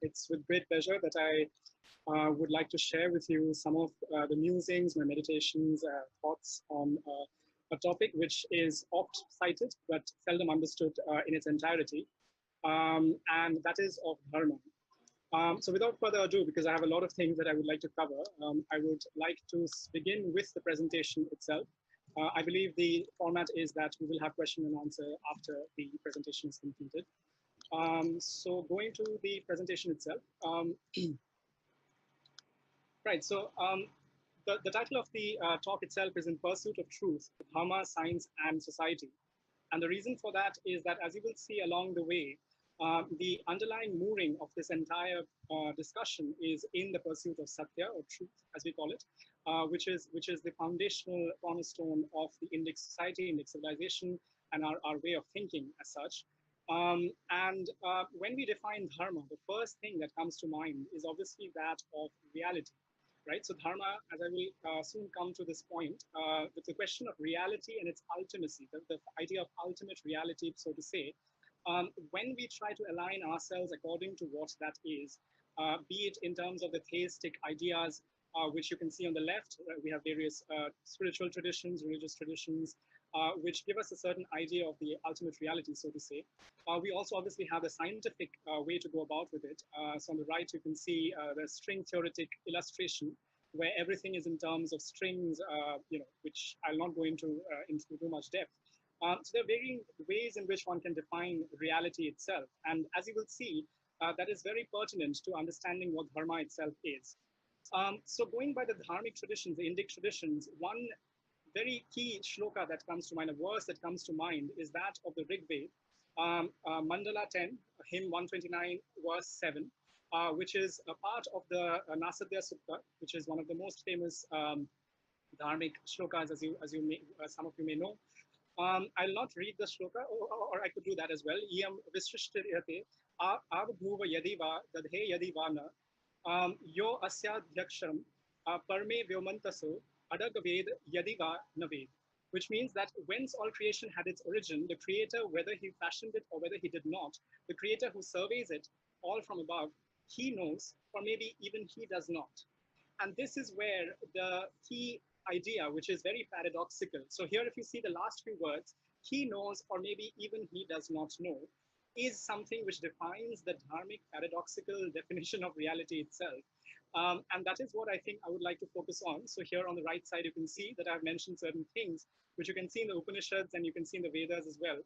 It's with great pleasure that I would like to share with you some of the musings, my meditations, thoughts on a topic which is oft cited but seldom understood in its entirety, and that is of Dharma. So without further ado, because I have a lot of things that I would like to cover, I would like to begin with the presentation itself. I believe the format is that we will have question and answer after the presentation is completed. So going to the presentation itself. Right, so the title of the talk itself is In Pursuit of Truth, Dharma, Science and Society. And the reason for that is that, as you will see along the way, the underlying mooring of this entire discussion is in the pursuit of Satya, or truth, as we call it, which is the foundational cornerstone of the Indic society, Indic civilization, and our way of thinking as such. When we define Dharma, the first thing that comes to mind is obviously that of reality, right? So Dharma, as I will soon come to this point, with the question of reality and its ultimacy, the idea of ultimate reality, so to say, when we try to align ourselves according to what that is, be it in terms of the theistic ideas, which you can see on the left, we have various spiritual traditions, religious traditions, which give us a certain idea of the ultimate reality, so to say. We also obviously have the scientific way to go about with it. So on the right, you can see the string theoretic illustration, where everything is in terms of strings, which I'll not go into too much depth. So there are varying ways in which one can define reality itself. And as you will see, that is very pertinent to understanding what Dharma itself is. So going by the Dharmic traditions, the Indic traditions, one very key shloka that comes to mind, a verse that comes to mind, is that of the Rig Veda, Mandala 10, hymn 129, verse 7, which is a part of the Nasadya Sutta, which is one of the most famous Dharmic shlokas, as some of you may know. I'll not read the shloka, or I could do that as well. Iyam vishrishtiriyate avbhuva yadiva dadhe yadivana yo asyadhyaksham parme vyomantaso adagaved yadiva naved. Which means that whence all creation had its origin, the creator, whether he fashioned it or whether he did not, the creator who surveys it all from above, he knows, or maybe even he does not. And this is where the key idea, which is very paradoxical. So here, if you see the last few words, he knows, or maybe even he does not know, is something which defines the Dharmic paradoxical definition of reality itself. And that is what I think I would like to focus on. So here on the right side, you can see that I've mentioned certain things, which you can see in the Upanishads and you can see in the Vedas as well.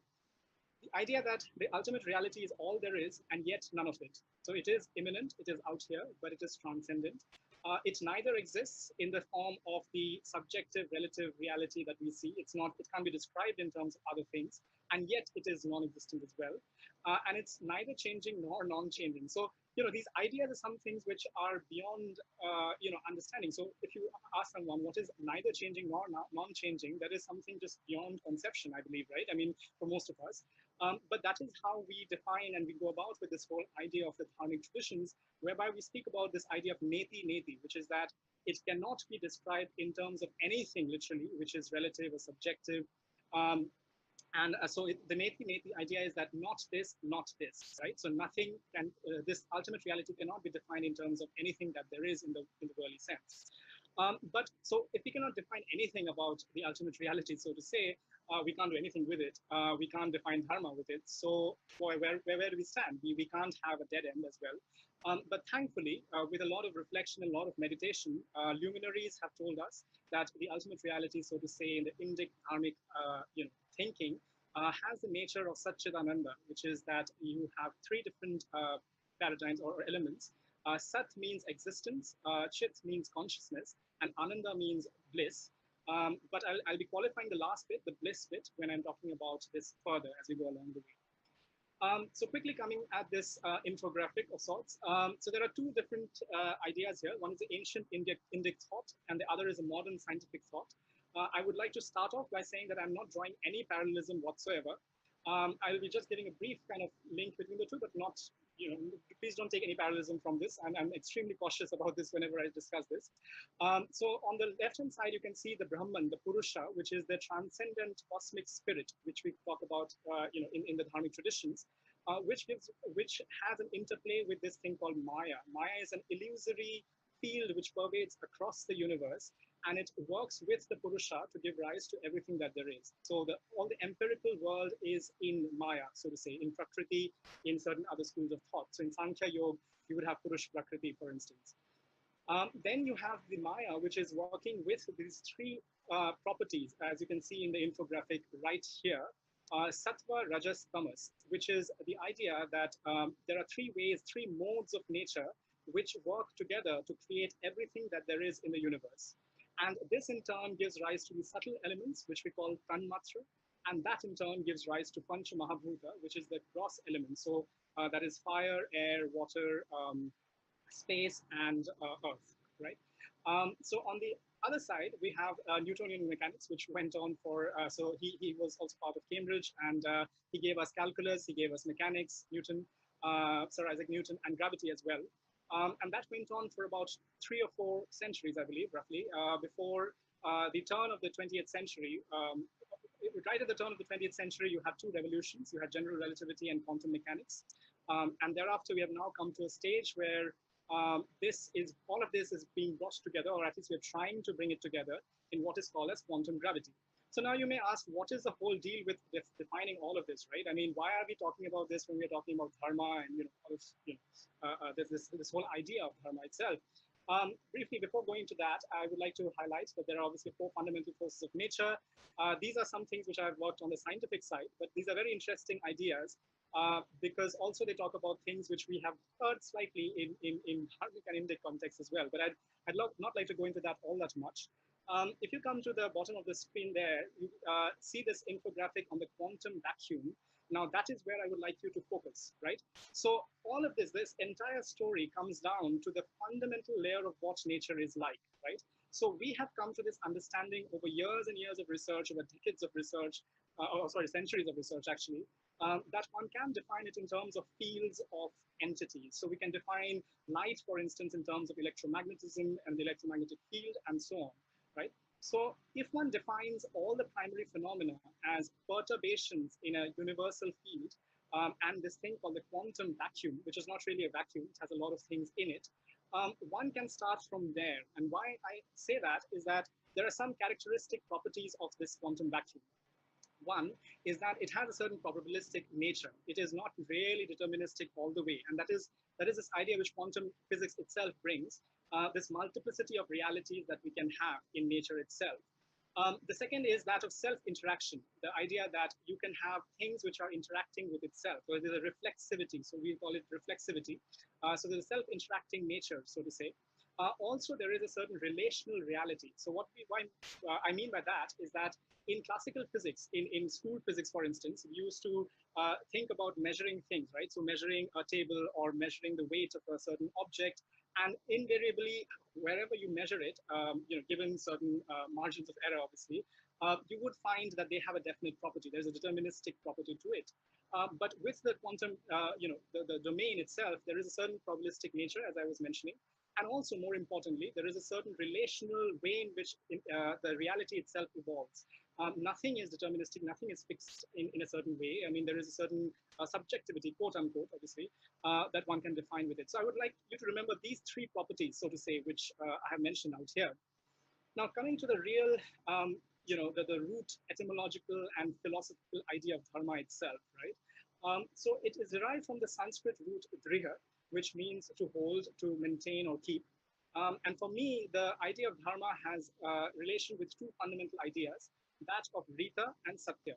The idea that the ultimate reality is all there is and yet none of it. So it is immanent, it is out here, but it is transcendent. It neither exists in the form of the subjective relative reality that we see. It can't be described in terms of other things, and yet it is non-existent as well. And it's neither changing nor non-changing. So, these ideas are some things which are beyond, understanding. So if you ask someone what is neither changing nor non-changing, that is something just beyond conception, I believe, right? I mean, for most of us. But that is how we define and we go about with this whole idea of the Dharmic traditions, whereby we speak about this idea of neti, which is that it cannot be described in terms of anything literally, which is relative or subjective. The neti idea is that not this, right? So nothing can, this ultimate reality cannot be defined in terms of anything that there is in the worldly sense. But so if we cannot define anything about the ultimate reality, so to say, we can't do anything with it. We can't define Dharma with it. So where do we stand? We can't have a dead end as well. But thankfully, with a lot of reflection and a lot of meditation, luminaries have told us that the ultimate reality, so to say, in the Indic Dharmic thinking, has the nature of Satchitananda, which is that you have three different paradigms or elements. Sat means existence, Chit means consciousness, and Ananda means bliss. But I'll be qualifying the last bit, the bliss bit, when I'm talking about this further as we go along the way. So quickly coming at this infographic of sorts. So there are two different ideas here. One is the ancient Indic thought, and the other is a modern scientific thought. I would like to start off by saying that I'm not drawing any parallelism whatsoever. I will be just giving a brief kind of link between the two, but not, please don't take any parallelism from this. I'm extremely cautious about this whenever I discuss this. So on the left-hand side, you can see the Brahman, the Purusha, which is the transcendent cosmic spirit, which we talk about, in the Dharmic traditions. which has an interplay with this thing called Maya. Maya is an illusory field which pervades across the universe, and it works with the Purusha to give rise to everything that there is. So all the empirical world is in Maya, so to say, in Prakriti, in certain other schools of thought. So in Sankhya Yoga, you would have Purush Prakriti, for instance. Then you have the Maya, which is working with these three properties, as you can see in the infographic right here. Sattva, Rajas, Tamas, which is the idea that there are three ways, three modes of nature which work together to create everything that there is in the universe. And this in turn gives rise to the subtle elements, which we call Tanmatra, and that in turn gives rise to Pancha Mahabhuta, which is the gross element. So that is fire, air, water, space, and Earth, right? So on the other side, we have Newtonian mechanics, which went on for, so he was also part of Cambridge, and he gave us calculus, he gave us mechanics, Newton, Sir Isaac Newton, and gravity as well. And that went on for about 3 or 4 centuries, I believe, roughly, before the turn of the 20th century. Right at the turn of the 20th century, you had 2 revolutions. You had general relativity and quantum mechanics. And thereafter, we have now come to a stage where all of this is being brought together, or at least we're trying to bring it together in what is called as quantum gravity. So now you may ask, what is the whole deal with defining all of this, right? I mean, why are we talking about this when we're talking about dharma and all of, this whole idea of dharma itself? Briefly, before going to that, I would like to highlight that there are obviously 4 fundamental forces of nature. These are some things which I've worked on the scientific side, but these are very interesting ideas because also they talk about things which we have heard slightly in Dharmic and Indic context as well. But I'd not like to go into that all that much. If you come to the bottom of the screen there, you see this infographic on the quantum vacuum. Now that is where I would like you to focus, right? So all of this entire story comes down to the fundamental layer of what nature is like, right? So we have come to this understanding over years and years of research, over decades of research, centuries of research actually, that one can define it in terms of fields of entities. So we can define light, for instance, in terms of electromagnetism and the electromagnetic field and so on, right? So if one defines all the primary phenomena as perturbations in a universal field, and this thing called the quantum vacuum, which is not really a vacuum, it has a lot of things in it, one can start from there. And why I say that is that there are some characteristic properties of this quantum vacuum. One is that it has a certain probabilistic nature. It is not really deterministic all the way. And that is this idea which quantum physics itself brings, this multiplicity of realities that we can have in nature itself. The second is that of self-interaction, the idea that you can have things which are interacting with itself, or there's a reflexivity, so we call it reflexivity. So there's a self-interacting nature, so to say. Also, there is a certain relational reality. So what I mean by that is that in classical physics, in school physics, for instance, we used to think about measuring things, right? So measuring a table or measuring the weight of a certain object, and invariably, wherever you measure it, given certain margins of error, obviously, you would find that they have a definite property. There's a deterministic property to it. But with the quantum, the domain itself, there is a certain probabilistic nature, as I was mentioning. And also, more importantly, there is a certain relational way in which the reality itself evolves. Nothing is deterministic, nothing is fixed in a certain way. I mean, there is a certain subjectivity, quote unquote, obviously, that one can define with it. So I would like you to remember these 3 properties, so to say, which I have mentioned out here. Now, coming to the real, the root etymological and philosophical idea of dharma itself, right? So it is derived from the Sanskrit root driha, which means to hold, to maintain, or keep. And for me, the idea of dharma has relation with 2 fundamental ideas, that of Rita and Satya.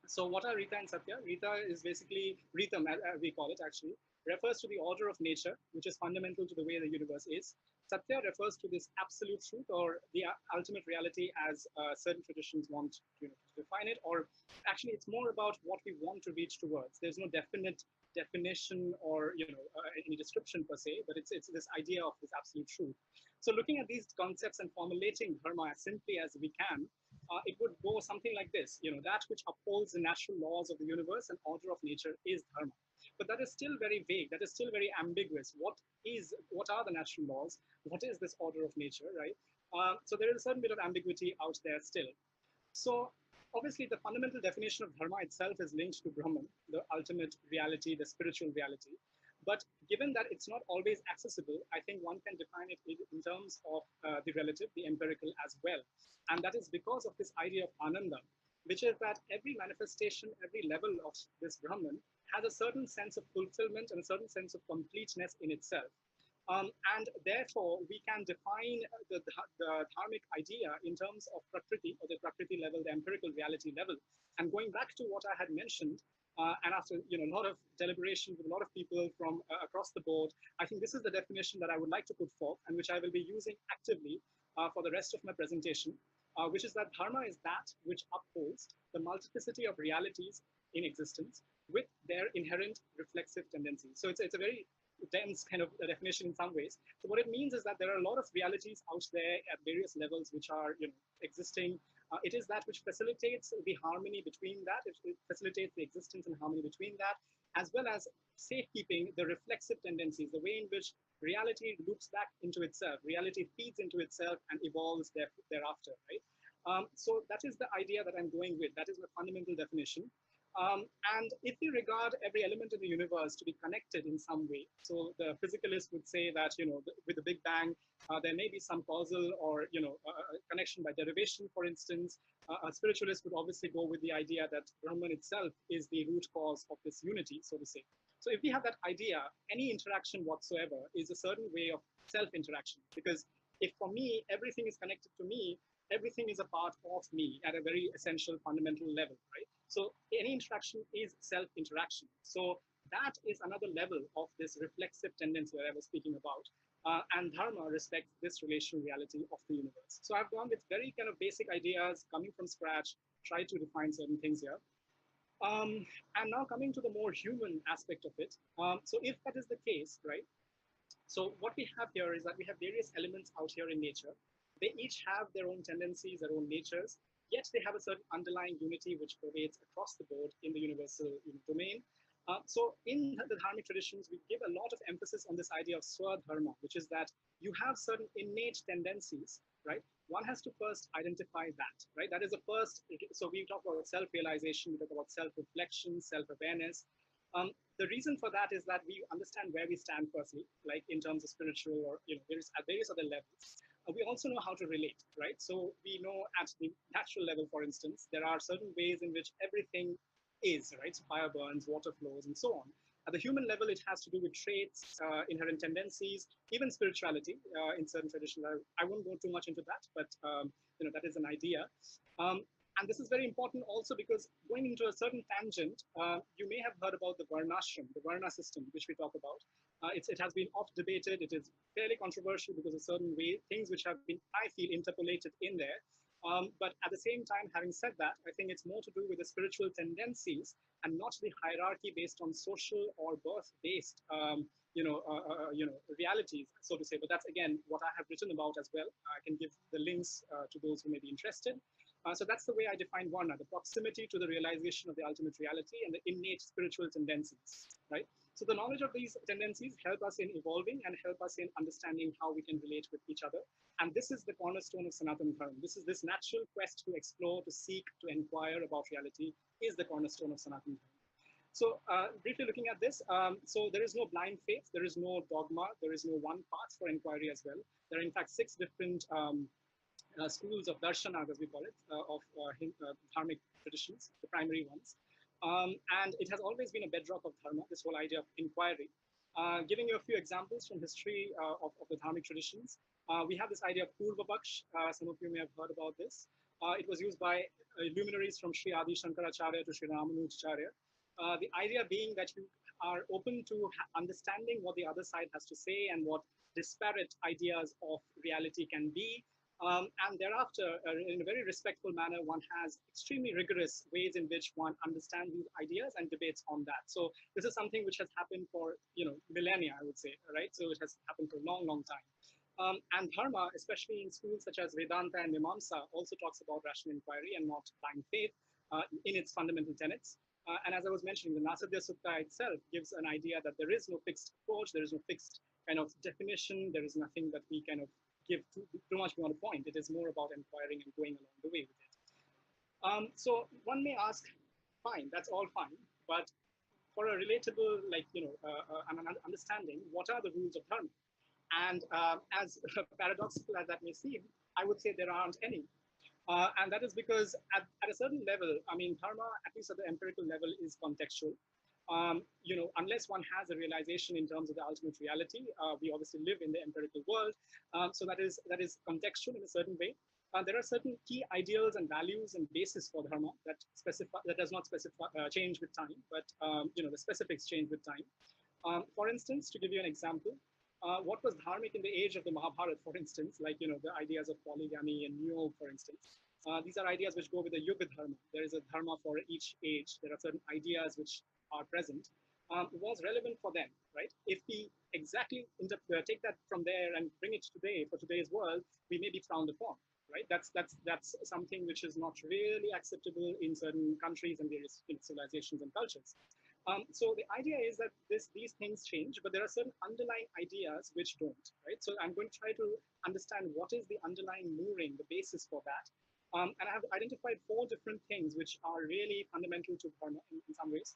So what are Rita and Satya? Rita is basically, Ritam, we call it actually, refers to the order of nature, which is fundamental to the way the universe is. Satya refers to this absolute truth, or the ultimate reality, as certain traditions want to define it, or actually it's more about what we want to reach towards. There's no definite definition or any description per se, but it's this idea of this absolute truth. So looking at these concepts and formulating dharma as simply as we can, it would go something like this. That which upholds the natural laws of the universe and order of nature is dharma. But that is still very vague. That is still very ambiguous. What are the natural laws? What is this order of nature, right? So there is a certain bit of ambiguity out there still. So obviously, the fundamental definition of dharma itself is linked to Brahman, the ultimate reality, the spiritual reality. But given that it's not always accessible, I think one can define it in terms of the relative, the empirical as well. And that is because of this idea of ananda, which is that every manifestation, every level of this Brahman has a certain sense of fulfillment and a certain sense of completeness in itself. And therefore, we can define the dharmic idea in terms of prakriti, or the prakriti level, the empirical reality level. And going back to what I had mentioned, and after a lot of deliberation with a lot of people from across the board, I think this is the definition that I would like to put forth, and which I will be using actively for the rest of my presentation, which is that dharma is that which upholds the multiplicity of realities in existence with their inherent reflexive tendencies. So it's a very dense kind of definition in some ways. So what it means is that there are a lot of realities out there at various levels which are existing. It is that which facilitates the harmony between that. It facilitates the existence and harmony between that, as well as safekeeping the reflexive tendencies, the way in which reality loops back into itself, reality feeds into itself and evolves thereafter, right? So that is the idea that I'm going with. That is the fundamental definition. And if we regard every element of the universe to be connected in some way, so the physicalist would say that, with the Big Bang, there may be some causal or, connection by derivation, for instance. A spiritualist would obviously go with the idea that Brahman itself is the root cause of this unity, so to say. So if we have that idea, any interaction whatsoever is a certain way of self-interaction, because if for me, everything is connected to me, everything is a part of me at a very essential fundamental level, right? So any interaction is self-interaction. So that is another level of this reflexive tendency that I was speaking about. And Dharma respects this relational reality of the universe. So I've gone with very kind of basic ideas, coming from scratch, try to define certain things here. And now coming to the more human aspect of it. So if that is the case, right? So what we have here is that we have various elements out here in nature. They each have their own tendencies, their own natures, yet they have a certain underlying unity which pervades across the board in the universal domain. So in the Dharmic traditions, we give a lot of emphasis on this idea of swadharma, which is that you have certain innate tendencies, right? One has to first identify that, right? That is the first. So we talk about self-realization, we talk about self-reflection, self-awareness. The reason for that is that we understand where we stand firstly, like in terms of spiritual or there's at various other levels. We also know how to relate, right? So we know at the natural level, for instance, there are certain ways in which everything is, right? So fire burns, water flows, and so on. At the human level, it has to do with traits, inherent tendencies, even spirituality in certain traditions. I won't go too much into that, but that is an idea. And this is very important also because going into a certain tangent, you may have heard about the Varnashram, the Varna system, which we talk about. It has been oft debated. It is fairly controversial because of certain things which have been, I feel, interpolated in there. But at the same time, having said that, I think it's more to do with the spiritual tendencies and not the hierarchy based on social or birth-based, realities, so to say. But that's, again, what I have written about as well. I can give the links to those who may be interested. So that's the way I define Varna, the proximity to the realization of the ultimate reality and the innate spiritual tendencies, right? So the knowledge of these tendencies help us in evolving and help us in understanding how we can relate with each other. And this is the cornerstone of Sanatana Dharma. This is this natural quest to explore, to seek, to inquire about reality is the cornerstone of Sanatana Dharma. So briefly looking at this, so there is no blind faith, there is no dogma, there is no one path for inquiry as well. There are in fact 6 different schools of darshanas, as we call it, of dharmic traditions, the primary ones. And it has always been a bedrock of dharma, this whole idea of inquiry. Giving you a few examples from history of the dharmic traditions, we have this idea of Purvapaksh. Some of you may have heard about this. It was used by luminaries from Sri Adi Shankaracharya to Sri Ramanujacharya. The idea being that you are open to understanding what the other side has to say and what disparate ideas of reality can be. And thereafter, in a very respectful manner, one has extremely rigorous ways in which one understands these ideas and debates on that. So this is something which has happened for millennia, I would say, right? So it has happened for a long, long time. And Dharma, especially in schools such as Vedanta and Mimamsa, also talks about rational inquiry and not blind faith in its fundamental tenets. And as I was mentioning, the Nasadya Sutta itself gives an idea that there is no fixed approach, there is no fixed kind of definition, there is nothing that we kind of give too much beyond a point. It is more about inquiring and going along the way with it. So one may ask, fine, that's all fine, but for a relatable, like, an understanding, what are the rules of dharma? And as paradoxical as that may seem, I would say there aren't any. And that is because at a certain level, I mean, dharma, at least at the empirical level, is contextual. Unless one has a realization in terms of the ultimate reality, we obviously live in the empirical world. So that is contextual in a certain way. There are certain key ideals and values and basis for dharma that does not specify change with time, but the specifics change with time. For instance, to give you an example, what was dharmic in the age of the Mahabharata, for instance, like the ideas of polygamy and niyog, for instance. These are ideas which go with the yuga dharma. There is a dharma for each age. There are certain ideas which are present. Was relevant for them, right? If we exactly take that from there and bring it today for today's world, we may be frowned upon, right? That's something which is not really acceptable in certain countries and various civilizations and cultures. So the idea is that these things change, but there are certain underlying ideas which don't, right? So I'm going to try to understand what is the underlying mooring, the basis for that. And I have identified 4 different things which are really fundamental to dharma in some ways.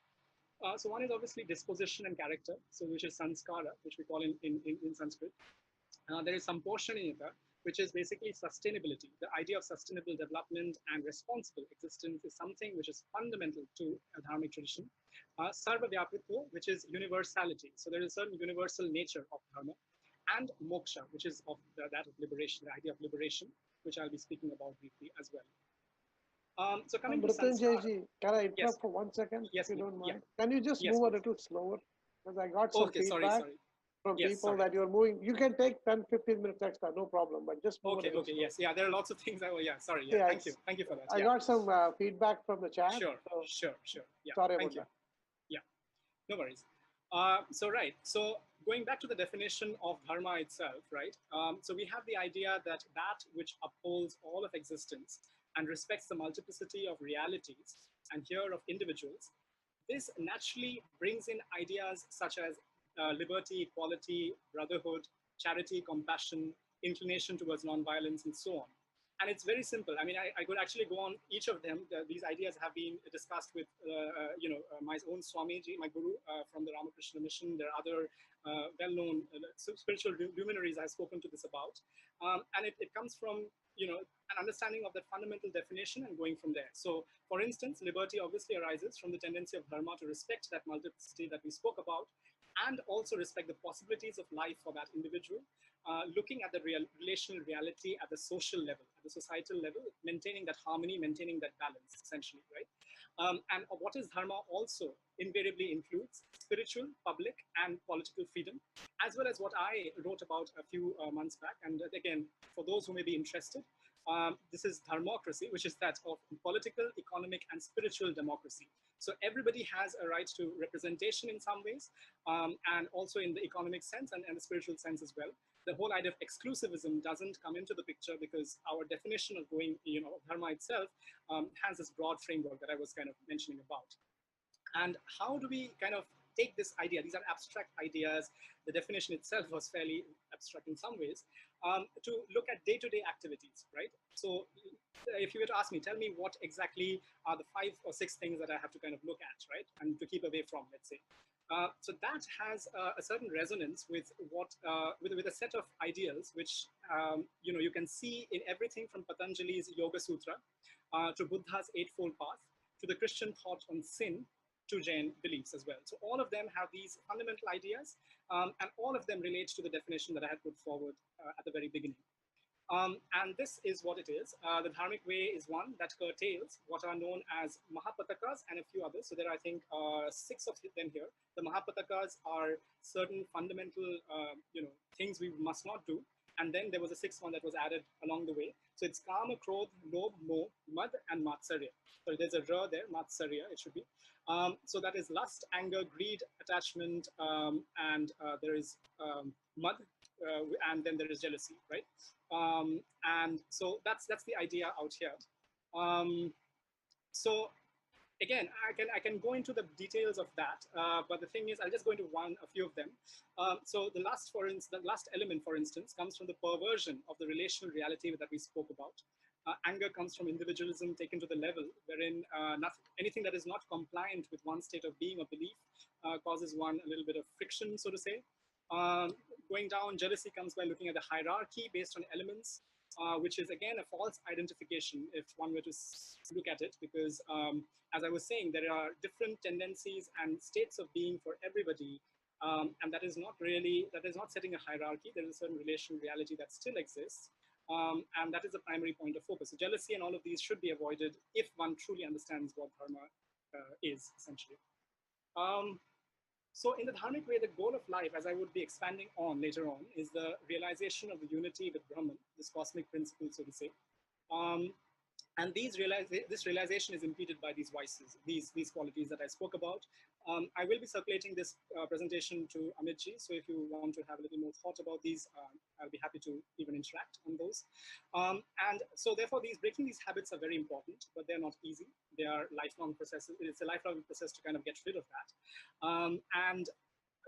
So one is obviously disposition and character, so which is sanskara, which we call in Sanskrit. There is some portion in it, which is basically sustainability. The idea of sustainable development and responsible existence is something which is fundamental to a dharmic tradition. Sarva Vyapitva, which is universality. So there is a certain universal nature of dharma. And moksha, which is of that of liberation, the idea of liberation, which I'll be speaking about briefly as well. So coming to Mrityunjay sanskara. ji, can I Yes. interrupt for 1 second, Yes, if you please. don't Yeah. mind? Can you just Yes, move a please. little slower? Because I got some Okay, sorry, feedback sorry. from Yes, people sorry. that you're moving. You can take 10, 15 minutes extra, no problem, but just move a Okay, little okay, slower. yes. Yeah, there are lots of things. Yeah, sorry. Yeah, Yeah, thank you for that. I Yeah, got some feedback from the chat, sure, so sure, sure. Yeah, sorry thank about you. that. Yeah, no worries. So going back to the definition of dharma itself, right? So we have the idea that which upholds all of existence and respects the multiplicity of realities and here of individuals. This naturally brings in ideas such as liberty, equality, brotherhood, charity, compassion, inclination towards nonviolence, and so on. And it's very simple. I mean, I could actually go on each of them. These ideas have been discussed with, my own Swamiji, my guru from the Ramakrishna mission. There are other well-known spiritual luminaries I've spoken to this about. And it comes from, an understanding of that fundamental definition and going from there. So, for instance, liberty obviously arises from the tendency of dharma to respect that multiplicity that we spoke about, and also respect the possibilities of life for that individual, looking at the relational reality at the social level, at the societal level, maintaining that harmony, maintaining that balance, essentially, right? And what is dharma also invariably includes spiritual, public, and political freedom, as well as what I wrote about a few months back. And again, for those who may be interested, this is dharmocracy, which is that of political, economic, and spiritual democracy. So everybody has a right to representation in some ways, and also in the economic sense and the spiritual sense as well. The whole idea of exclusivism doesn't come into the picture because our definition of going, dharma itself has this broad framework that I was kind of mentioning about. And how do we kind of take this idea? These are abstract ideas. The definition itself was fairly abstract in some ways, to look at day-to-day activities, right? So if you were to ask me, tell me what exactly are the 5 or 6 things that I have to kind of look at, right? And to keep away from, let's say. So that has a certain resonance with what, with a set of ideals, which, you can see in everything from Patanjali's Yoga Sutra to Buddha's Eightfold Path, to the Christian thought on sin, to Jain beliefs as well. So all of them have these fundamental ideas, and all of them relate to the definition that I had put forward at the very beginning. And this is what it is. The Dharmic way is one that curtails what are known as Mahapatakas and a few others. So there are, I think, 6 of them here. The Mahapatakas are certain fundamental, things we must not do. And then there was a 6th one that was added along the way. So it's Kama, Krodh, Lobh, Moh, Mad, and Matsarya. So there's a R there, Matsarya, it should be. So that is lust, anger, greed, attachment, and there is Mad, and then there is jealousy, right? And so that's the idea out here. So again, I can go into the details of that, but the thing is, I'll just go into a few of them. So the last element, for instance, comes from the perversion of the relational reality that we spoke about. Anger comes from individualism taken to the level wherein anything that is not compliant with one state of being or belief causes one a little bit of friction, so to say. Going down, jealousy comes by looking at the hierarchy based on elements, which is again a false identification if one were to look at it, because as I was saying, there are different tendencies and states of being for everybody. And that is not setting a hierarchy. There is a certain relational reality that still exists. And that is the primary point of focus. So jealousy and all of these should be avoided if one truly understands what dharma is, essentially. So in the dharmic way, the goal of life, as I would be expanding on later on, is the realization of the unity with Brahman, this cosmic principle, so to say. And this realization is impeded by these vices, these qualities that I spoke about. I will be circulating this presentation to Amitji, so if you want to have a little more thought about these, I'll be happy to even interact on those. And so therefore, breaking these habits are very important, but they're not easy. They are lifelong processes. It's a lifelong process to kind of get rid of that. And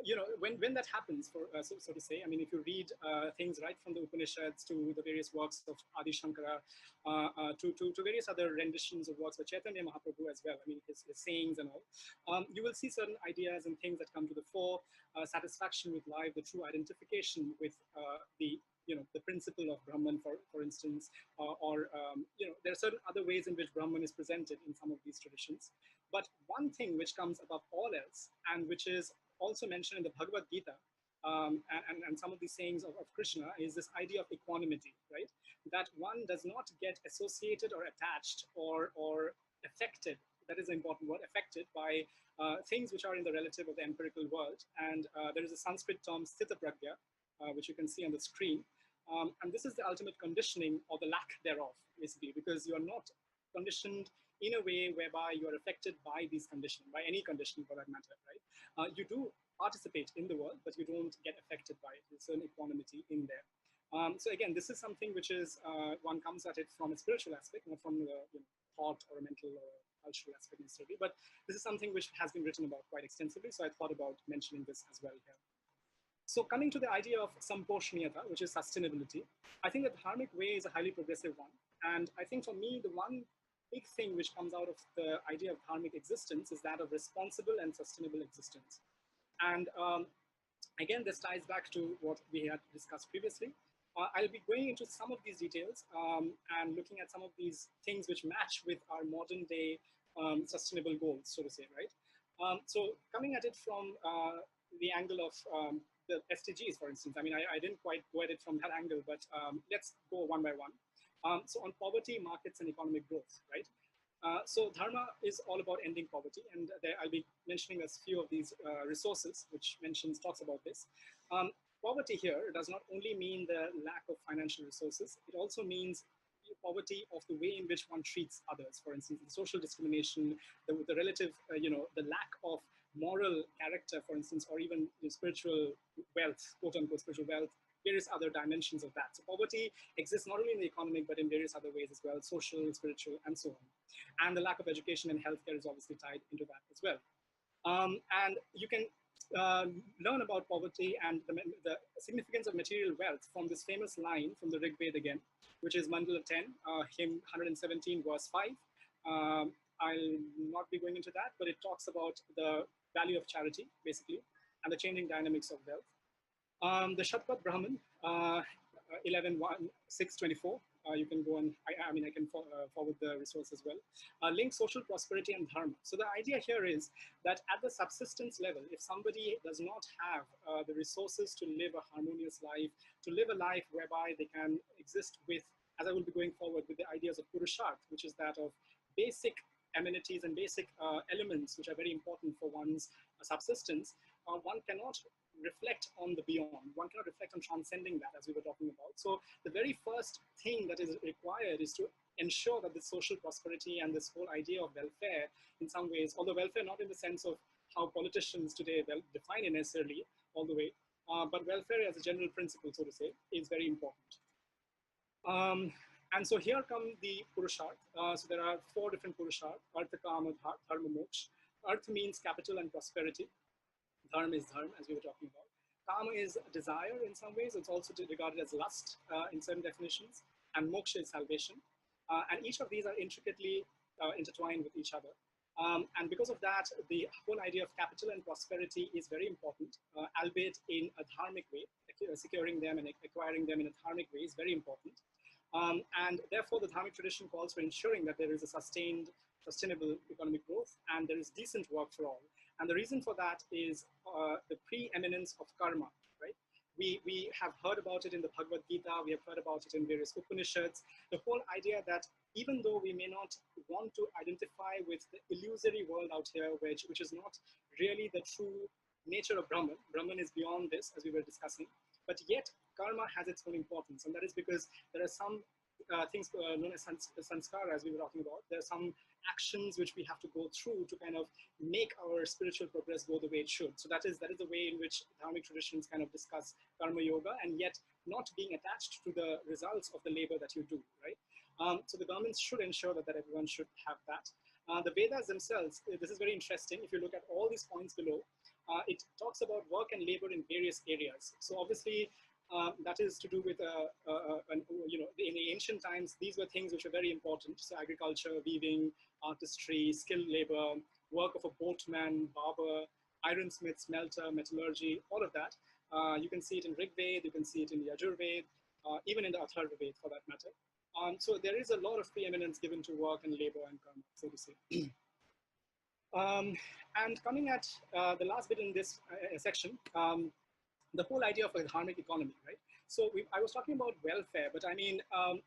you know, when that happens, so to say, I mean, if you read things right from the Upanishads to the various works of Adi Shankara, to various other renditions of works by Chaitanya Mahaprabhu as well, I mean, his sayings and all, you will see certain ideas and things that come to the fore, satisfaction with life, the true identification with the principle of Brahman, for instance, there are certain other ways in which Brahman is presented in some of these traditions. But one thing which comes above all else, and which is also mentioned in the Bhagavad Gita, and some of the sayings of Krishna, is this idea of equanimity, right? That one does not get associated or attached or affected, that is an important word, affected by things which are in the relative or the empirical world. And there is a Sanskrit term, sthita pragya, which you can see on the screen. And this is the ultimate conditioning or the lack thereof, basically, because you are not conditioned in a way whereby you are affected by these conditioning, by any conditioning for that matter, right? You do participate in the world, but you don't get affected by it. There's certain equanimity in there. So again, this is something which is, one comes at it from a spiritual aspect, not from the thought or a mental or cultural aspect necessarily, but this is something which has been written about quite extensively, so I thought about mentioning this as well here. So coming to the idea of samposhniyata, which is sustainability, I think the dharmic way is a highly progressive one. And I think for me, the one big thing which comes out of the idea of dharmic existence is that of responsible and sustainable existence. And again, this ties back to what we had discussed previously. I'll be going into some of these details and looking at some of these things which match with our modern day sustainable goals, so to say, right? So coming at it from the angle of the SDGs, for instance, I mean, I didn't quite go at it from that angle, but let's go one by one. So on poverty, markets, and economic growth, right? So Dharma is all about ending poverty, and I'll be mentioning a few of these resources, which talks about this. Poverty here does not only mean the lack of financial resources, it also means poverty of the way in which one treats others. For instance, the social discrimination, the relative, the lack of moral character, for instance, or even spiritual wealth, quote unquote spiritual wealth, various other dimensions of that. So poverty exists not only in the economic, but in various other ways as well, social, spiritual, and so on. And the lack of education and healthcare is obviously tied into that as well. And you can learn about poverty and the significance of material wealth from this famous line from the Rig Veda again, which is Mandala 10, hymn 117, verse 5. I'll not be going into that, but it talks about the value of charity, basically, and the changing dynamics of wealth. The Shatpat Brahman, 11.1.6.24, you can go and, I can forward the resource as well, link social prosperity and dharma. So the idea here is that at the subsistence level, if somebody does not have the resources to live a harmonious life, to live a life whereby they can exist with, as I will be going forward, with the ideas of purusharth, which is that of basic amenities and basic elements which are very important for one's subsistence, one cannot reflect on the beyond. One cannot reflect on transcending that, as we were talking about. So the very first thing that is required is to ensure that this social prosperity and this whole idea of welfare, in some ways, although welfare not in the sense of how politicians today define it necessarily all the way, but welfare as a general principle, so to say, is very important. And so here come the purusharth. So there are 4 different purusharth: artha, kama, dharma, moksha. Artha means capital and prosperity. Dharma is dharma, as we were talking about. Kama is desire in some ways. It's also regarded as lust in certain definitions. And moksha is salvation. And each of these are intricately intertwined with each other. And because of that, the whole idea of capital and prosperity is very important, albeit in a dharmic way. Securing them and acquiring them in a dharmic way is very important. And therefore, the dharmic tradition calls for ensuring that there is a sustainable economic growth and there is decent work for all. And the reason for that is the preeminence of karma, right? We have heard about it in the Bhagavad Gita, we have heard about it in various Upanishads, the whole idea that even though we may not want to identify with the illusory world out here, which is not really the true nature of Brahman. Brahman is beyond this, as we were discussing, but yet karma has its own importance, and that is because there are some things known as sanskara, as we were talking about. There are some actions which we have to go through to kind of make our spiritual progress go the way it should. So that is the way in which Dharmic traditions kind of discuss karma yoga, and yet not being attached to the results of the labor that you do, right? So the governments should ensure that everyone should have that. The Vedas themselves, this is very interesting. If you look at all these points below, it talks about work and labor in various areas. So obviously, that is to do with, you know, in the ancient times, these were things which were very important. So agriculture, weaving, artistry, skilled labor, work of a boatman, barber, ironsmith, smelter, metallurgy, all of that. You can see it in Rig Ved, you can see it in the Yajurved, even in the Atharva Ved for that matter. So there is a lot of preeminence given to work and labor and karma, so to say. And coming at the last bit in this section, the whole idea of a dharmic economy, right? So I was talking about welfare, but I mean,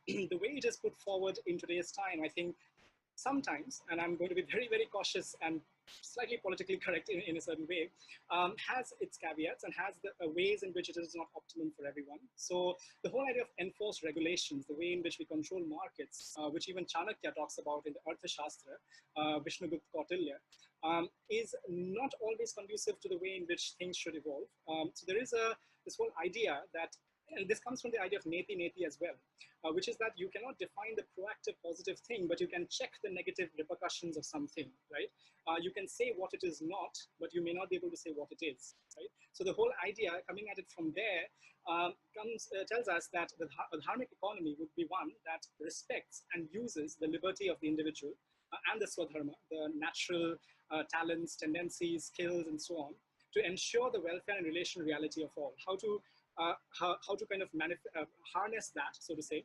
the way it is put forward in today's time, I think sometimes, and I'm going to be very, very cautious and slightly politically correct in a certain way, has its caveats and has the ways in which it is not optimum for everyone. So the whole idea of enforced regulations, the way in which we control markets, which even Chanakya talks about in the Arthashastra, Vishnugupta Kautilya, is not always conducive to the way in which things should evolve. So there is this whole idea that, and this comes from the idea of neti as well, which is that you cannot define the proactive positive thing, but you can check the negative repercussions of something, right? You can say what it is not, but you may not be able to say what it is, right? So the whole idea, coming at it from there, tells us that the dharmic economy would be one that respects and uses the liberty of the individual and the swadharma, the natural talents, tendencies, skills, and so on, to ensure the welfare and relational reality of all. How to kind of harness that, so to say,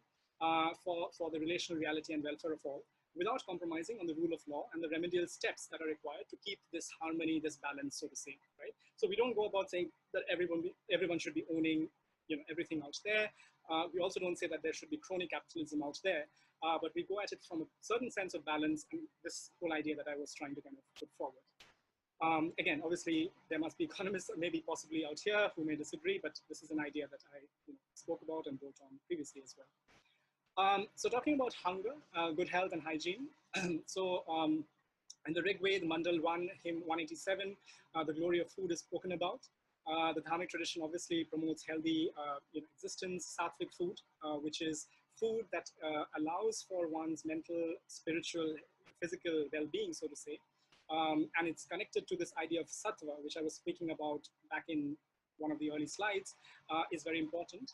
for the relational reality and welfare of all, without compromising on the rule of law and the remedial steps that are required to keep this harmony, this balance, so to say, right? So we don't go about saying that everyone should be owning, you know, everything out there. We also don't say that there should be crony capitalism out there, but we go at it from a certain sense of balance, and this whole idea that I was trying to kind of put forward. Again, obviously, there must be economists, maybe possibly out here, who may disagree, but this is an idea that I spoke about and wrote on previously as well. So talking about hunger, good health, and hygiene. So in the Rig Ved, Mandal 1, hymn 187, the glory of food is spoken about. The Dharmic tradition obviously promotes healthy existence, sattvic food, which is food that allows for one's mental, spiritual, physical well-being, so to say. And it's connected to this idea of sattva, which I was speaking about back in one of the early slides, is very important.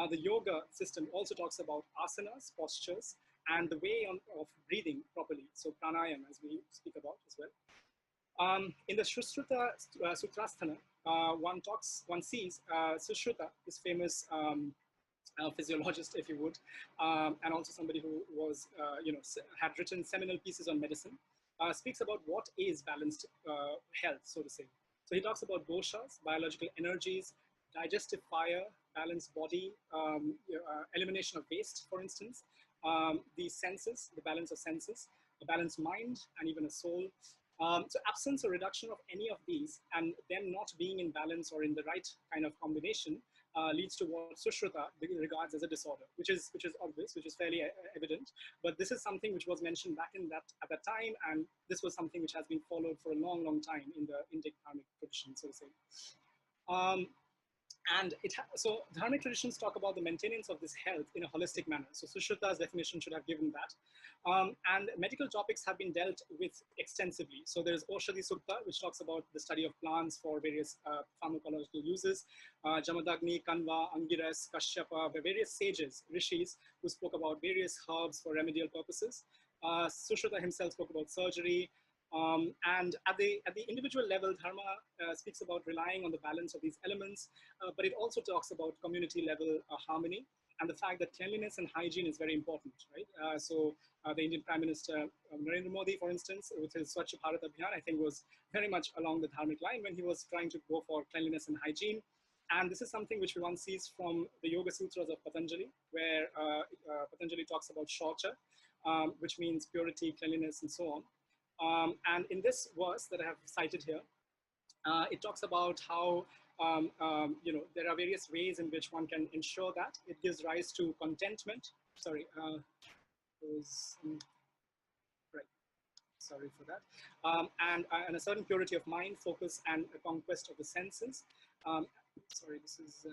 The yoga system also talks about asanas, postures, and the way of breathing properly. So pranayama, as we speak about as well. In the Sushruta Sutrasthana, one sees Sushruta, this famous physiologist, if you would, and also somebody who was, had written seminal pieces on medicine, speaks about what is balanced health, so to say. So he talks about doshas, biological energies, digestive fire, balanced body, elimination of waste, for instance, the senses, the balance of senses, a balanced mind, and even a soul. So absence or reduction of any of these, and them not being in balance or in the right kind of combination, leads to what Sushruta regards as a disorder, which is obvious, which is fairly evident. But this is something which was mentioned back at that time, and this was something which has been followed for a long, long time in the Indic Dharmic tradition, so to say. And so Dharmic traditions talk about the maintenance of this health in a holistic manner. So Sushruta's definition should have given that. And medical topics have been dealt with extensively. So there's Oshadhi Sutta, which talks about the study of plants for various pharmacological uses. Jamadagni, Kanva, Angiras, Kashyapa, the various sages, rishis, who spoke about various herbs for remedial purposes. Sushruta himself spoke about surgery. And at the individual level, Dharma speaks about relying on the balance of these elements, but it also talks about community level harmony and the fact that cleanliness and hygiene is very important, right? So the Indian Prime Minister Narendra Modi, for instance, with his Swachh Bharat Abhiyan, I think was very much along the Dharmic line when he was trying to go for cleanliness and hygiene. And this is something which one sees from the Yoga Sutras of Patanjali, where Patanjali talks about shaucha, which means purity, cleanliness, and so on. And in this verse that I have cited here, it talks about how there are various ways in which one can ensure that. It gives rise to contentment. Sorry, right. Sorry for that. And a certain purity of mind, focus, and a conquest of the senses. Sorry, this is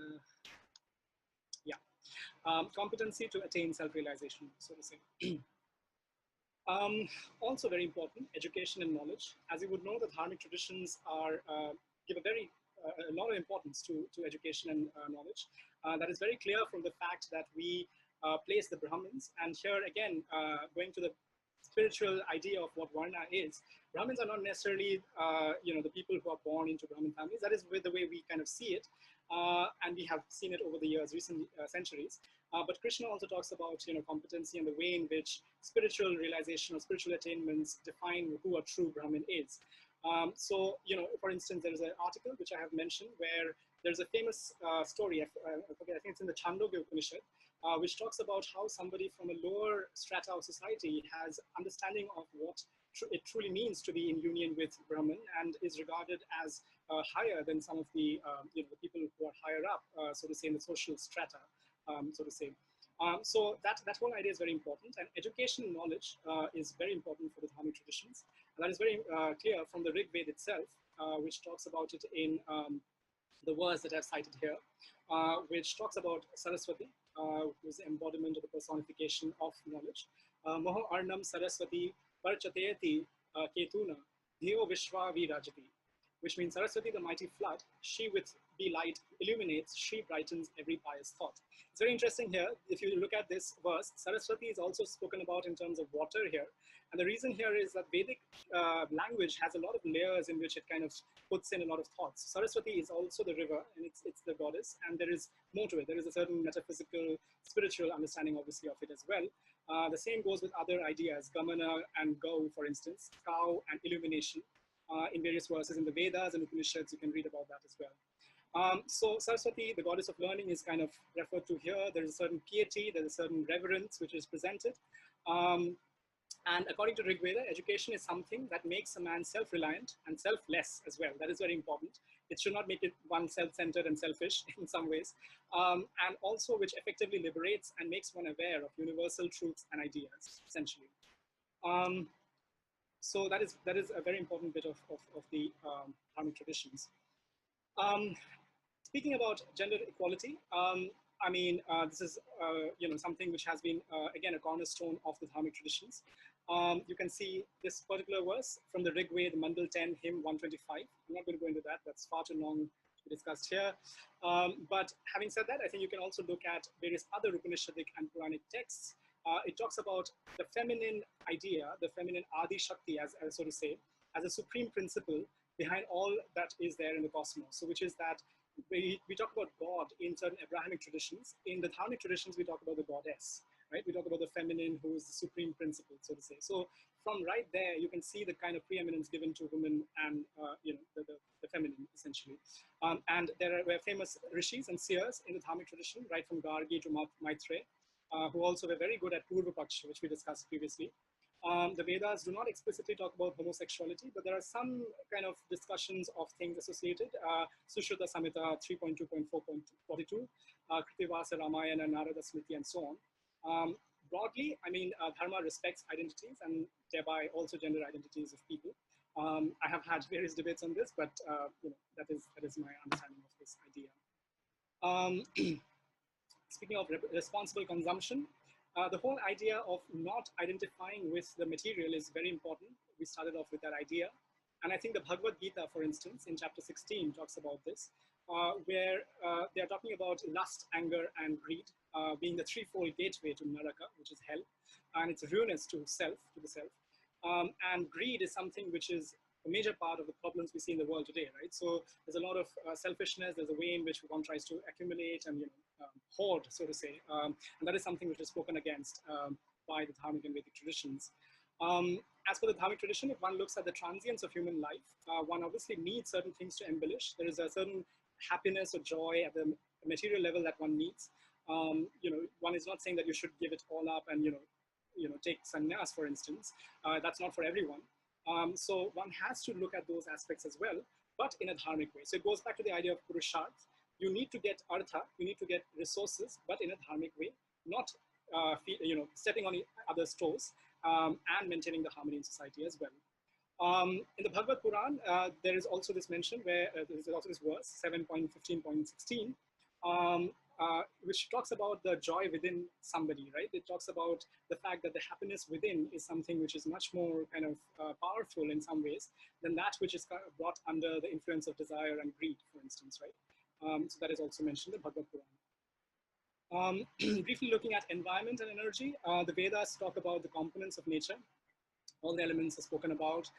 competency to attain self-realization, so to say. Also very important, education and knowledge. As you would know, the Dharmic traditions are give a lot of importance to education and knowledge. That is very clear from the fact that we place the Brahmins, and here again, going to the spiritual idea of what Varna is, Brahmins are not necessarily the people who are born into Brahmin families. That is the way we kind of see it, and we have seen it over the years, recent centuries. But Krishna also talks about competency and the way in which spiritual realization or spiritual attainments define who a true Brahmin is. So, for instance, there is an article which I have mentioned where there's a famous story, I think it's in the Chandogya Upanishad, which talks about how somebody from a lower strata of society has understanding of what it truly means to be in union with Brahman and is regarded as higher than some of the, the people who are higher up, so to say, in the social strata, so to say. So that whole idea is very important, and education and knowledge is very important for the Dharmic traditions. And that is very clear from the Rig Veda itself, which talks about it in the verse that I've cited here, which talks about Saraswati, who is the embodiment of the personification of knowledge. Moho Arnam Saraswati Parchateti Ketuna Dhyo Vishwa Virajati, which means Saraswati, the mighty flood, she with be light illuminates, she brightens every pious thought. It's very interesting here. If you look at this verse, Saraswati is also spoken about in terms of water here. And the reason here is that Vedic language has a lot of layers in which it kind of puts in a lot of thoughts. Saraswati is also the river, and it's the goddess, and there is more to it. There is a certain metaphysical, spiritual understanding, obviously, of it as well. The same goes with other ideas, Gamana and Go, for instance, cow and illumination. In various verses in the Vedas and Upanishads, you can read about that as well. So Saraswati, the goddess of learning, is kind of referred to here. There is a certain piety, there is a certain reverence which is presented. And according to Rig Veda, education is something that makes a man self-reliant and selfless as well. That is very important. It should not make it one self-centered and selfish in some ways. And also which effectively liberates and makes one aware of universal truths and ideas, essentially. So that is a very important bit of the Dharmic traditions. Speaking about gender equality, I mean, this is something which has been again a cornerstone of the Dharmic traditions. You can see this particular verse from the Rig Veda, Mandal 10, hymn 125. I'm not going to go into that; that's far too long to be discussed here. But having said that, I think you can also look at various other Upanishadic and Puranic texts. It talks about the feminine idea, the feminine Adi Shakti, as so to say, as a supreme principle behind all that is there in the cosmos. So which is that we talk about God in certain Abrahamic traditions. In the Dharmic traditions, we talk about the goddess, right? We talk about the feminine who is the supreme principle, so to say. So from right there, you can see the kind of preeminence given to women and the feminine, essentially. And there were famous rishis and seers in the Dharmic tradition, right from Gargi to Maitreya, who also were very good at Purva Paksha, which we discussed previously. The Vedas do not explicitly talk about homosexuality, but there are some kind of discussions of things associated. Sushruta Samhita 3.2.4.42, Kritivasa Ramayana, Narada Smriti, and so on. Broadly, I mean, Dharma respects identities and thereby also gender identities of people. I have had various debates on this, but that is my understanding of this idea. Speaking of responsible consumption, the whole idea of not identifying with the material is very important. We started off with that idea. And I think the Bhagavad Gita, for instance, in chapter 16 talks about this, where they are talking about lust, anger, and greed being the threefold gateway to Naraka, which is hell. And it's ruinous to self, to the self. And greed is something which is a major part of the problems we see in the world today, right? So there's a lot of selfishness. There's a way in which one tries to accumulate and hoard, so to say, and that is something which is spoken against by the Dharmic and Vedic traditions. As for the Dharmic tradition, if one looks at the transience of human life, one obviously needs certain things to embellish. There is a certain happiness or joy at the material level that one needs. One is not saying that you should give it all up and take sannyas, for instance. That's not for everyone. So one has to look at those aspects as well, but in a dharmic way. So it goes back to the idea of purusharth. You need to get artha, you need to get resources, but in a dharmic way, not stepping on others' toes and maintaining the harmony in society as well. In the Bhagavad Puran, there is also this mention where there is also this verse 7.15.16, which talks about the joy within somebody, right? It talks about the fact that the happiness within is something which is much more kind of powerful in some ways than that which is brought under the influence of desire and greed, for instance, right? So that is also mentioned in the Bhagavad Puran. Briefly looking at environment and energy, the Vedas talk about the components of nature. All the elements are spoken about.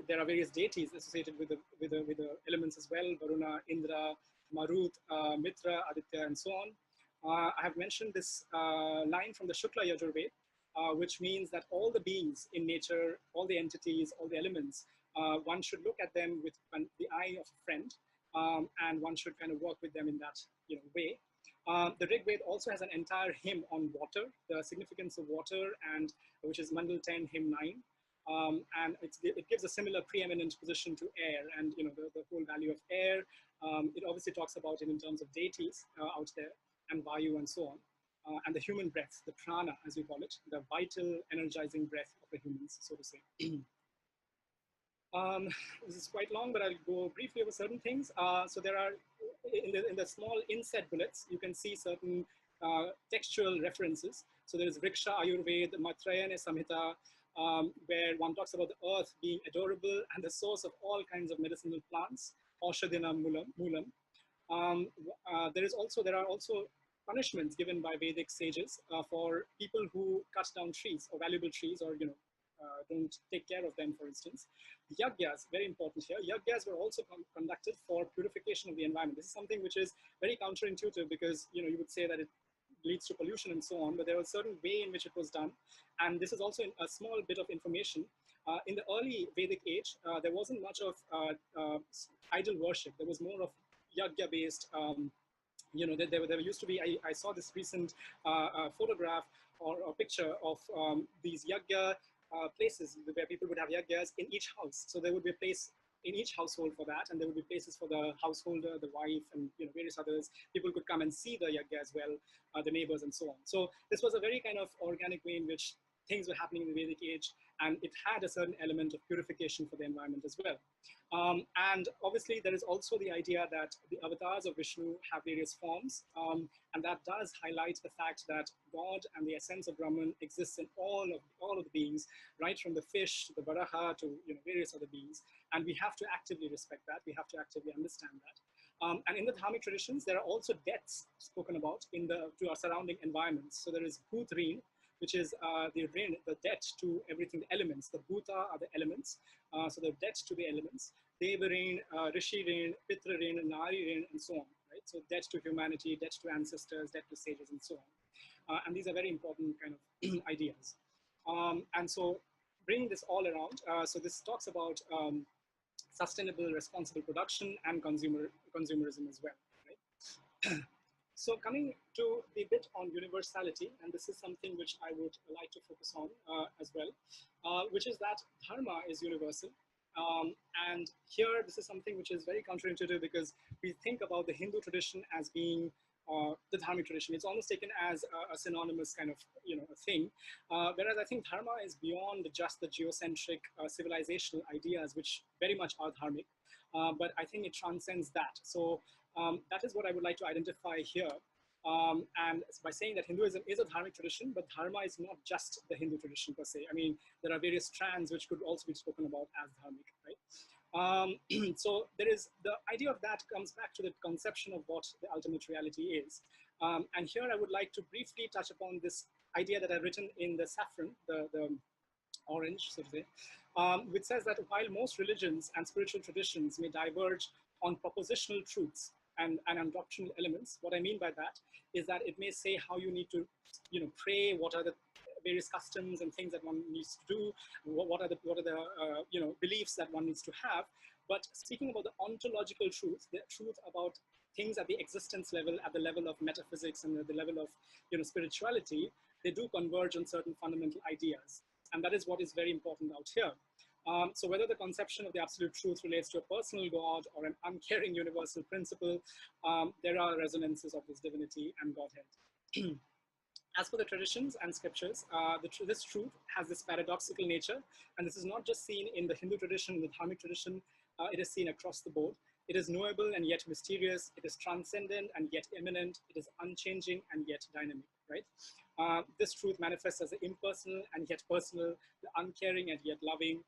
There are various deities associated with the elements as well: Varuna, Indra, Marut, Mitra, Aditya, and so on. I have mentioned this line from the Shukla Yajurved, which means that all the beings in nature, all the entities, all the elements, one should look at them with the eye of a friend, and one should kind of work with them in that way. The Rig Veda also has an entire hymn on water, the significance of water, and which is Mandal 10, hymn 9. And it gives a similar preeminent position to air and the whole value of air. It obviously talks about it in terms of deities out there and Vayu and so on. And the human breath, the prana as we call it, the vital energizing breath of the humans, so to say. This is quite long, but I'll go briefly over certain things. So there are, in the small inset bullets, you can see certain textual references. So there is Vriksha Ayurveda, Matrayana Samhita, where one talks about the earth being adorable and the source of all kinds of medicinal plants, Aushadina Mulam. There are also punishments given by Vedic sages for people who cut down trees or valuable trees or don't take care of them, for instance. Yagyas, very important here. Yagyas were also conducted for purification of the environment. This is something which is very counterintuitive because you would say that it leads to pollution and so on, but there was a certain way in which it was done. And this is also a small bit of information. In the early Vedic age, there wasn't much of idol worship. There was more of yagya-based, there used to be, I saw this recent photograph or picture of these yagya places where people would have yagyas in each house. So there would be a place in each household for that, and there would be places for the householder, the wife, and various others. People could come and see the yagya as well, the neighbors and so on. So this was a very kind of organic way in which things were happening in the Vedic age, and it had a certain element of purification for the environment as well. And obviously there is also the idea that the avatars of Vishnu have various forms, and that does highlight the fact that God and the essence of Brahman exists in all of the beings, right from the fish to the varaha to various other beings, and we have to actively respect that. We have to actively understand that. And in the Dharmic traditions, there are also debts spoken about to our surrounding environments. So there is bhut rin, which is the debt to everything, the elements. The bhuta are the elements, so the debt to the elements. Deva rin, rishi rin, pitra rin, nari rin, and so on. Right? So debt to humanity, debt to ancestors, debt to sages, and so on. And these are very important kind of ideas. And so bringing this all around, so this talks about sustainable, responsible production and consumerism as well. Right? So coming to the bit on universality, and this is something which I would like to focus on as well, which is that Dharma is universal. And here, this is something which is very counterintuitive because we think about the Hindu tradition as being the Dharmic tradition. It's almost taken as a synonymous kind of, a thing. Whereas I think Dharma is beyond just the geocentric civilizational ideas, which very much are Dharmic. But I think it transcends that. So that is what I would like to identify here. And by saying that Hinduism is a Dharmic tradition, but Dharma is not just the Hindu tradition per se. I mean, there are various strands which could also be spoken about as Dharmic, right? So there is the idea of that comes back to the conception of what the ultimate reality is. And here I would like to briefly touch upon this idea that I've written in the saffron, the orange, so to say, which says that while most religions and spiritual traditions may diverge on propositional truths and on doctrinal elements, what I mean by that is that it may say how you need to, pray, what are the various customs and things that one needs to do, what are the beliefs that one needs to have. But speaking about the ontological truth, the truth about things at the existence level, at the level of metaphysics and at the level of spirituality, they do converge on certain fundamental ideas. And that is what is very important out here. So whether the conception of the absolute truth relates to a personal God or an uncaring universal principle, there are resonances of this divinity and Godhead. As for the traditions and scriptures, this truth has this paradoxical nature, and this is not just seen in the Hindu tradition, the Dharmic tradition, it is seen across the board. It is knowable and yet mysterious, it is transcendent and yet immanent, it is unchanging and yet dynamic, right? This truth manifests as the impersonal and yet personal, the uncaring and yet loving.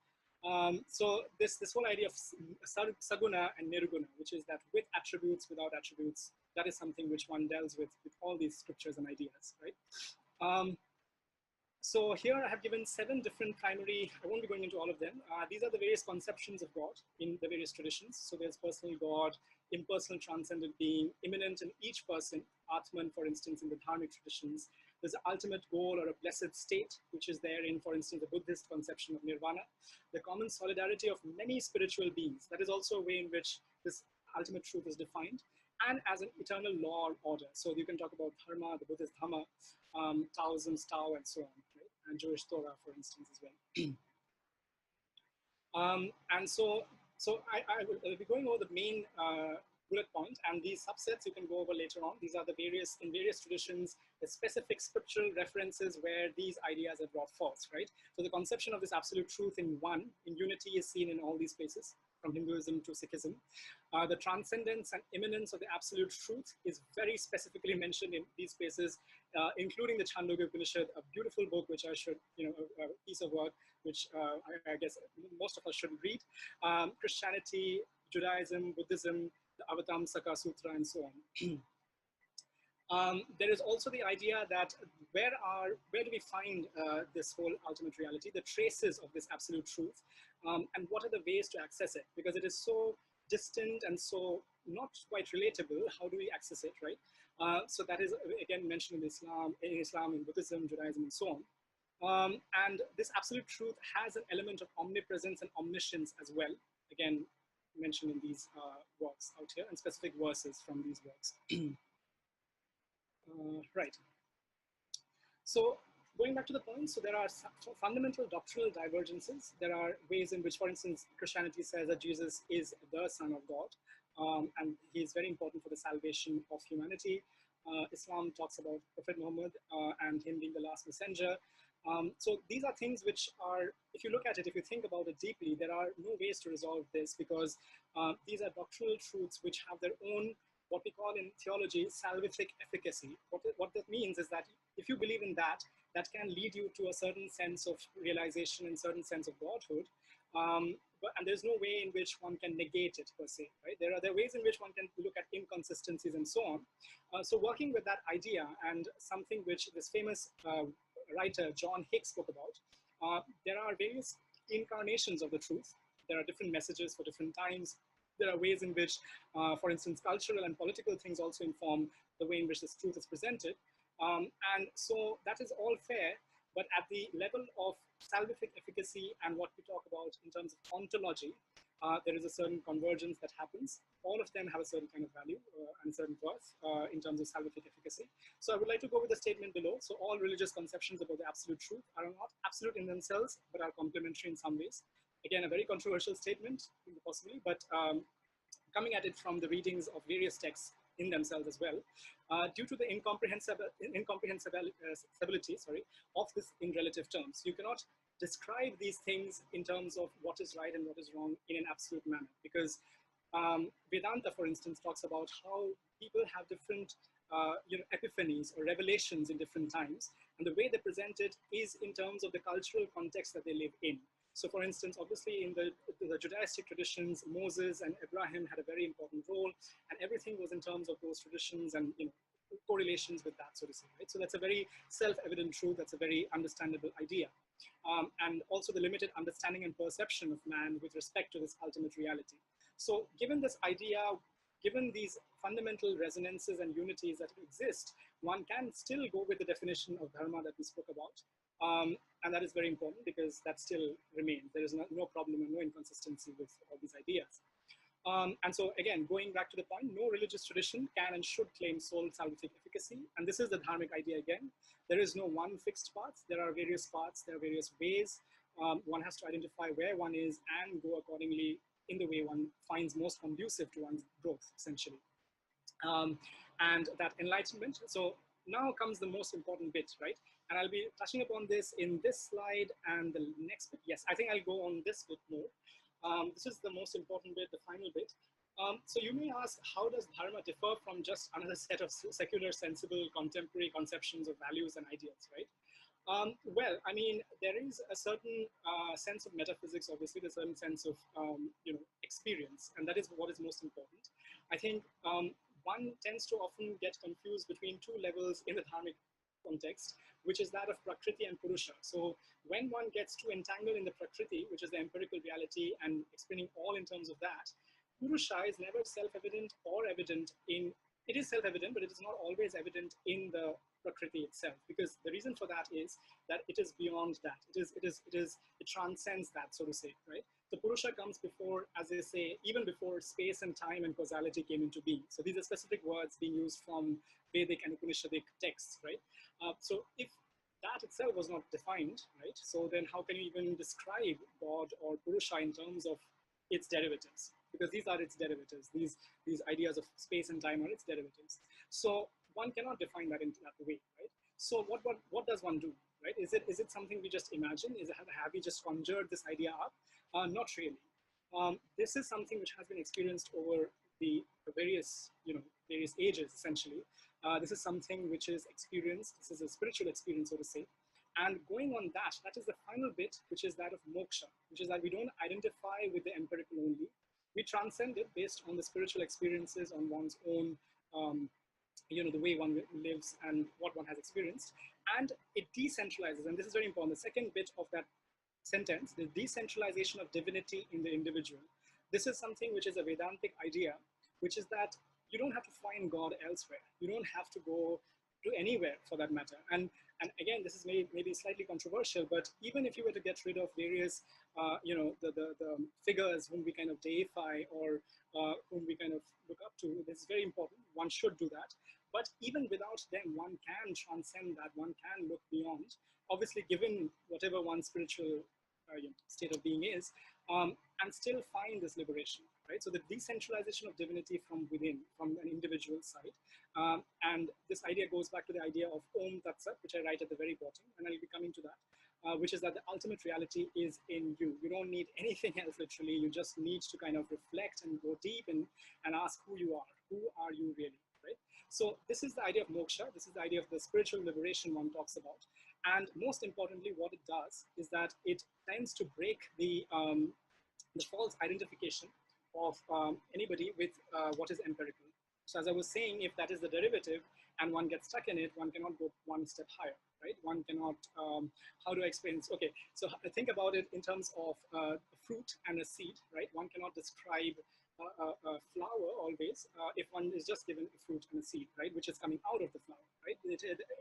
So this whole idea of saguna and nirguna, which is that with attributes, without attributes, that is something which one deals with all these scriptures and ideas, right? So here I have given 7 different primary, I won't be going into all of them. These are the various conceptions of God in the various traditions. So there's personal God, impersonal transcendent being, immanent in each person, Atman, for instance, in the Dharmic traditions. There's the ultimate goal or a blessed state, which is there in, for instance, the Buddhist conception of nirvana. The common solidarity of many spiritual beings. That is also a way in which this ultimate truth is defined. And as an eternal law or order. So you can talk about Dharma, the Buddhist Dhamma, Taoism's Tao, and so on, right? And Jewish Torah, for instance, as well. And so I will be going over the main bullet point, and these subsets you can go over later on. These are the in various traditions, the specific scriptural references where these ideas are brought forth, right? So the conception of this absolute truth in unity is seen in all these places, from Hinduism to Sikhism. The transcendence and immanence of the absolute truth is very specifically mentioned in these places, including the Chandogya Upanishad, a beautiful book which I should, a piece of work which I guess most of us should read. Christianity, Judaism, Buddhism, the Avatamsaka Sutra, and so on. There is also the idea that where do we find this whole ultimate reality, the traces of this absolute truth, and what are the ways to access it? Because it is so distant and so not quite relatable. How do we access it, right? So that is again mentioned in Islam, in Buddhism, Judaism, and so on. And this absolute truth has an element of omnipresence and omniscience as well. Again, mentioned in these works out here, and specific verses from these works. Right. So going back to the point, so there are fundamental doctrinal divergences. There are ways in which, for instance, Christianity says that Jesus is the Son of God, and he is very important for the salvation of humanity. Islam talks about Prophet Muhammad and him being the last messenger. So these are things which are, if you look at it, if you think about it deeply, there are no ways to resolve this, because these are doctrinal truths which have their own, what we call in theology, salvific efficacy. What that means is that if you believe in that, that can lead you to a certain sense of realization and certain sense of godhood. And there's no way in which one can negate it per se, right? There are ways in which one can look at inconsistencies and so on. So working with that idea, and something which this famous writer John Hicks spoke about, there are various incarnations of the truth. There are different messages for different times. There are ways in which, for instance, cultural and political things also inform the way in which this truth is presented. And so that is all fair, but at the level of salvific efficacy and what we talk about in terms of ontology, there is a certain convergence that happens. All of them have a certain kind of value and certain worth in terms of salvific efficacy. So I would like to go with the statement below. So all religious conceptions about the absolute truth are not absolute in themselves, but are complementary in some ways. Again, a very controversial statement, possibly, but coming at it from the readings of various texts, in themselves as well, due to the incomprehensibility, of this in relative terms. You cannot describe these things in terms of what is right and what is wrong in an absolute manner, because Vedanta, for instance, talks about how people have different epiphanies or revelations in different times, and the way they present it is in terms of the cultural context that they live in. So, for instance, obviously in the Judaistic traditions, Moses and Abraham had a very important role, and everything was in terms of those traditions and correlations with that, so to say. Right? So that's a very self-evident truth. That's a very understandable idea, and also the limited understanding and perception of man with respect to this ultimate reality. So, given this idea, given these fundamental resonances and unities that exist, one can still go with the definition of dharma that we spoke about. And that is very important because that still remains. There is no problem and no inconsistency with all these ideas. And so again, going back to the point, no religious tradition can and should claim sole salvific efficacy. And this is the dharmic idea again. There is no one fixed path. There are various paths. There are various ways. One has to identify where one is and go accordingly in the way one finds most conducive to one's growth, essentially. And that enlightenment. So now comes the most important bit, right? And I'll be touching upon this in this slide and the next bit. Yes, I think I'll go on this bit more. This is the most important bit, the final bit. So you may ask, how does dharma differ from just another set of secular, sensible, contemporary conceptions of values and ideals, right? Well, I mean, there is a certain sense of metaphysics, obviously, there's a certain sense of, experience, and that is what is most important. I think one tends to often get confused between two levels in the dharmic context, which is that of Prakriti and Purusha. So when one gets too entangled in the Prakriti, which is the empirical reality, and explaining all in terms of that, Purusha is never self-evident or evident in, it is self-evident, but it is not always evident in the Prakriti itself, because the reason for that is that it is beyond that. It transcends that, so to say, right? The Purusha comes before, as they say, even before space and time and causality came into being. So these are specific words being used from Vedic and Upanishadic texts, right? So if that itself was not defined, right? So then how can you even describe God or Purusha in terms of its derivatives? Because these are its derivatives. These ideas of space and time are its derivatives. So one cannot define that in that way, right? So what does one do, right? Is it something we just imagine? Have we just conjured this idea up? Not really. This is something which has been experienced over the various ages, essentially. This is something which is experienced. This is a spiritual experience, so to say. And going on that is the final bit, which is that of moksha, which is that we don't identify with the empirical only. We transcend it based on the spiritual experiences, on one's own, the way one lives and what one has experienced. And it decentralizes, and this is very important. The second bit of that sentence, the decentralization of divinity in the individual. This is something which is a Vedantic idea, which is that you don't have to find God elsewhere. You don't have to go to anywhere for that matter. And again, this is maybe slightly controversial, but even if you were to get rid of various, the figures whom we kind of deify or whom we kind of look up to, this is very important. One should do that. But even without them, one can transcend that. One can look beyond. Obviously, given whatever one's spiritual state of being is, and still find this liberation, right? So the decentralization of divinity from within, from an individual side. And this idea goes back to the idea of Om Tat Sat, which I write at the very bottom, and I'll be coming to that, which is that the ultimate reality is in you. You don't need anything else, literally. You just need to kind of reflect and go deep and ask who you are. Who are you really, right? So this is the idea of moksha. This is the idea of the spiritual liberation one talks about. And most importantly, what it does is that it tends to break the false identification of anybody with what is empirical. So as I was saying, if that is the derivative and one gets stuck in it, one cannot go one step higher, right? One cannot, how do I explain this? Okay, so think about it in terms of a fruit and a seed, right? One cannot describe a flower always if one is just given a fruit and a seed, right, which is coming out of the flower, right?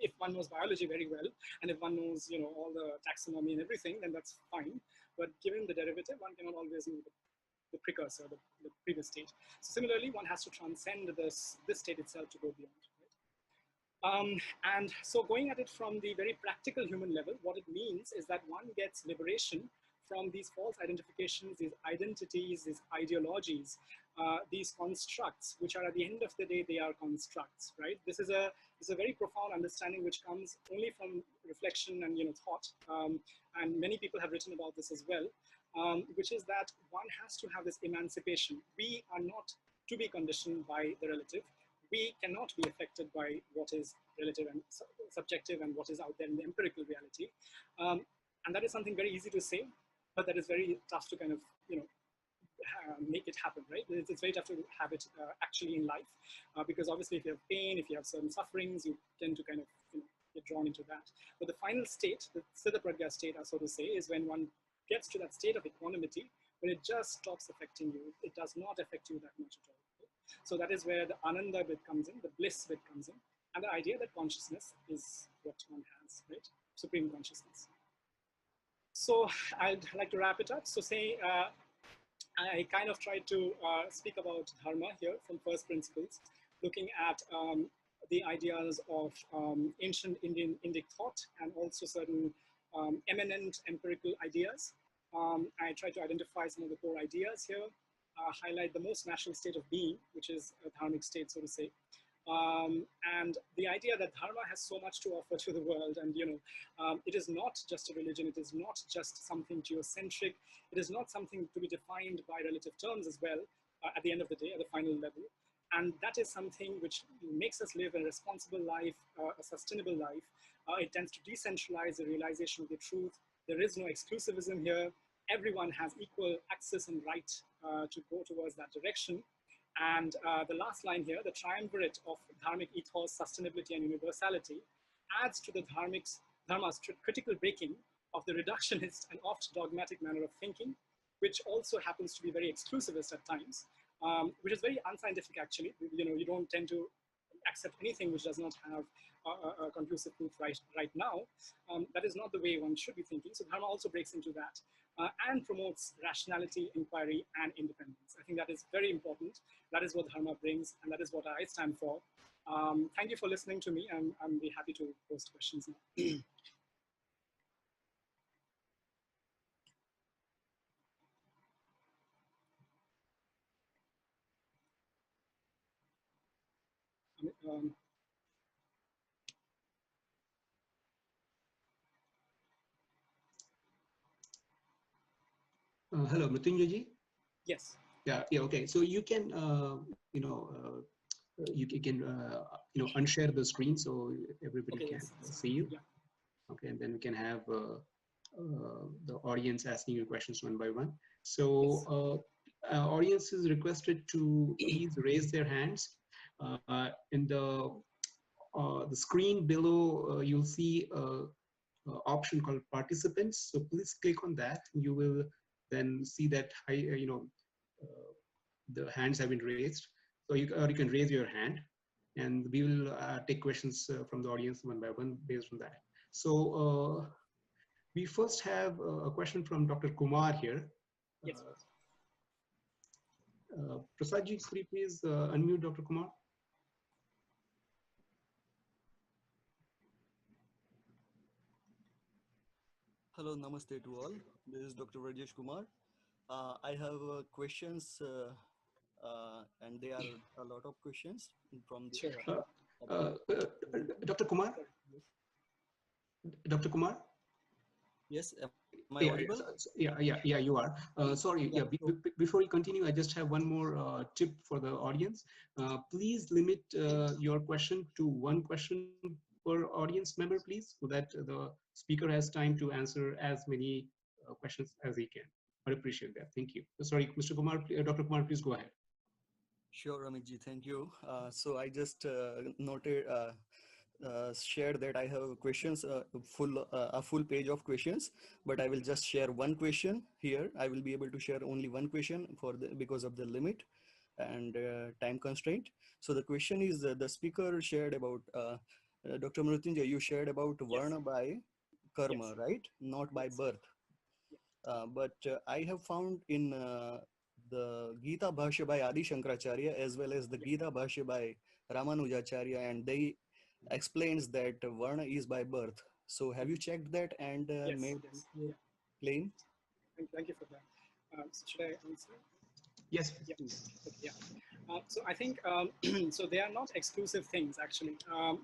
If one knows biology very well, and if one knows, all the taxonomy and everything, then that's fine. But given the derivative, one cannot always know the precursor, the previous state. So similarly, one has to transcend this state itself to go beyond. Right? And so going at it from the very practical human level, what it means is that one gets liberation from these false identifications, these identities, these ideologies, these constructs, which are at the end of the day, they are constructs, right? This is a very profound understanding which comes only from reflection and thought. And many people have written about this as well, which is that one has to have this emancipation. We are not to be conditioned by the relative. We cannot be affected by what is relative and subjective and what is out there in the empirical reality. And that is something very easy to say, but that is very tough to kind of, make it happen, right? It's very tough to have it actually in life, because obviously if you have pain, if you have certain sufferings, you tend to kind of get drawn into that. But the final state, the Siddha Prajna state, so to say, is when one gets to that state of equanimity, when it just stops affecting you. It does not affect you that much at all. So that is where the ananda bit comes in, the bliss bit comes in, and the idea that consciousness is what one has, right? Supreme consciousness. So I'd like to wrap it up. So say, I kind of tried to speak about Dharma here from first principles, looking at the ideas of ancient Indic thought and also certain eminent empirical ideas. I tried to identify some of the core ideas here, highlight the most natural state of being, which is a dharmic state, so to say. And the idea that Dharma has so much to offer to the world, and it is not just a religion, it is not just something geocentric, it is not something to be defined by relative terms as well, at the end of the day, at the final level. And that is something which makes us live a responsible life, a sustainable life. It tends to decentralize the realization of the truth. There is no exclusivism here. Everyone has equal access and right to go towards that direction. And the last line here, the triumvirate of dharmic ethos, sustainability, and universality adds to the Dharma's critical breaking of the reductionist and oft dogmatic manner of thinking, which also happens to be very exclusivist at times, which is very unscientific actually. You don't tend to accept anything which does not have a conclusive proof right now. That is not the way one should be thinking. So Dharma also breaks into that and promotes rationality, inquiry, and independence. I think that is very important. That is what Dharma brings, and that is what I stand for. Thank you for listening to me, and I'm be happy to post questions now. Hello, Mrityunjay ji. Yes. Yeah. Okay. So you can, you can, unshare the screen so everybody can see you. Yeah. Okay, and then we can have the audience asking you questions one by one. So audience is requested to please raise their hands. In the screen below, you'll see option called participants. So please click on that. You will then see that the hands have been raised. So you can raise your hand, and we will take questions from the audience one by one based on that. So we first have a question from Dr. Kumar here. Yes. Prasadji, could you please unmute Dr. Kumar? Hello, namaste to all. This is Dr. Rajesh Kumar. I have questions, and there are a lot of questions from the. Sure. Dr. Kumar? Dr. Kumar? Yes, am I audible? Yeah, you are. Sorry, yeah, before we continue, I just have one more tip for the audience. Please limit your question to one question per audience member, please, so that the speaker has time to answer as many questions as he can. I appreciate that. Thank you. Sorry, Mr. Kumar, Dr. Kumar, please go ahead. Sure, Amitji, thank you. So I just noted, shared that I have questions, a full page of questions, but I will just share one question here. I will be able to share only one question because of the limit and time constraint. So the question is, the speaker shared about, Dr. Mrityunjay, you shared about Varna by karma, right? Not by birth. But I have found in the Gita Bhashya by Adi Shankaracharya as well as the Gita Bhashya by Ramanujacharya, and they explains that Varna is by birth. So have you checked that and made claim? Thank you for that. So should I answer? Yes. Yeah. Okay, yeah. So I think so they are not exclusive things actually.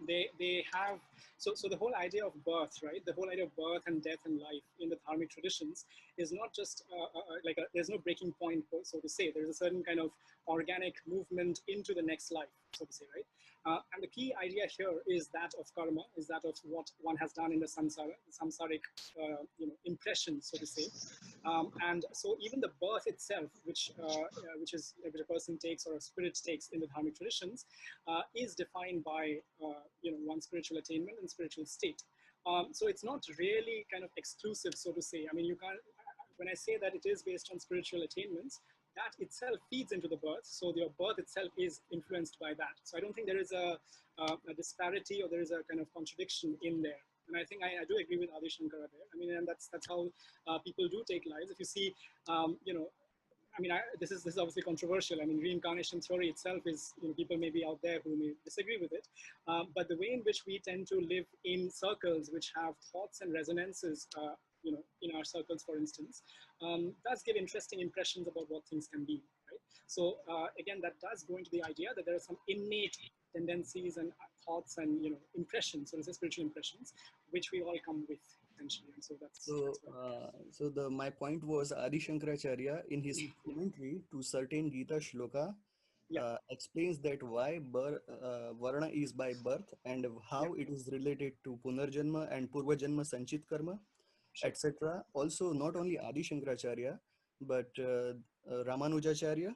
They have so the whole idea of birth, right? The whole idea of birth and death and life in the Dharmic traditions is not just there's no breaking point, so to say. There's a certain kind of organic movement into the next life, so to say, right? And the key idea here is that of karma, is that of what one has done in the samsara, the samsaric impression, so to say. And so even the birth itself, which a person takes or a spirit takes in the Dharmic traditions, is defined by one's spiritual attainment and spiritual state. So it's not really kind of exclusive, so to say. I mean, you can't. When I say that it is based on spiritual attainments, that itself feeds into the birth. So your birth itself is influenced by that. So I don't think there is a disparity or there is a kind of contradiction in there. And I think I do agree with Adi Shankara there. I mean, and that's how people do take lives. If you see, I mean, this is obviously controversial. I mean, reincarnation theory itself is, people may be out there who may disagree with it. But the way in which we tend to live in circles which have thoughts and resonances, in our circles, for instance, does give interesting impressions about what things can be, right? So again, that does go into the idea that there are some innate tendencies and thoughts and impressions, so to say, spiritual impressions, which we all come with essentially. And so that's my point was Adi Shankaracharya in his commentary to certain Gita shloka explains that why Varna is by birth and how it is related to Punarjanma and Purvajanma Sanchit Karma, etc. Also, not only Adi Shankaracharya, but Ramanujacharya,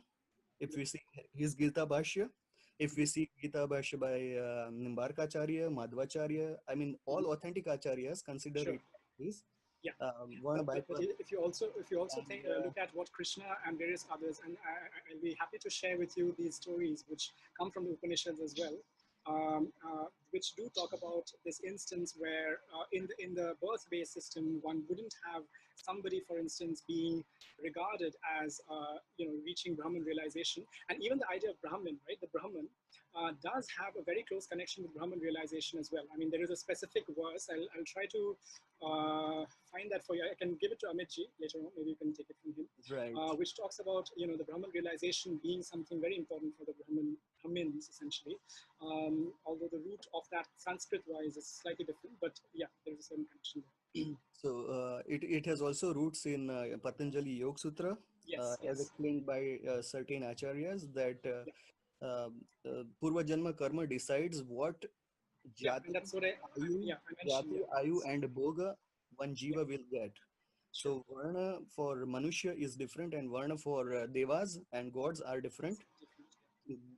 if we see his Gita Bhashya, if we see Gita Bhashya by Nimbarkacharya, Madhvacharya, I mean, all authentic acharyas consider it this. But if you also look at what Krishna and various others, and I'll be happy to share with you these stories which come from the Upanishads as well, which do talk about this instance where in the birth-based system, one wouldn't have somebody, for instance, being regarded as reaching Brahman realization. And even the idea of Brahman, right? The Brahman does have a very close connection with Brahman realization as well. I mean, there is a specific verse. I'll try to find that for you. I can give it to Amitji later on. Maybe you can take it from him. Right. Which talks about the Brahman realization being something very important for the Brahmins essentially. Although the root of that Sanskrit-wise is slightly different, but yeah, there is a certain connection there. So it has also roots in Patanjali Yoga Sutra, as explained by certain acharyas, that Purva Janma Karma decides what Jati, and that's what I mentioned. Ayu and Bhoga one Jiva will get. So Varna for Manushya is different and Varna for Devas and gods are different.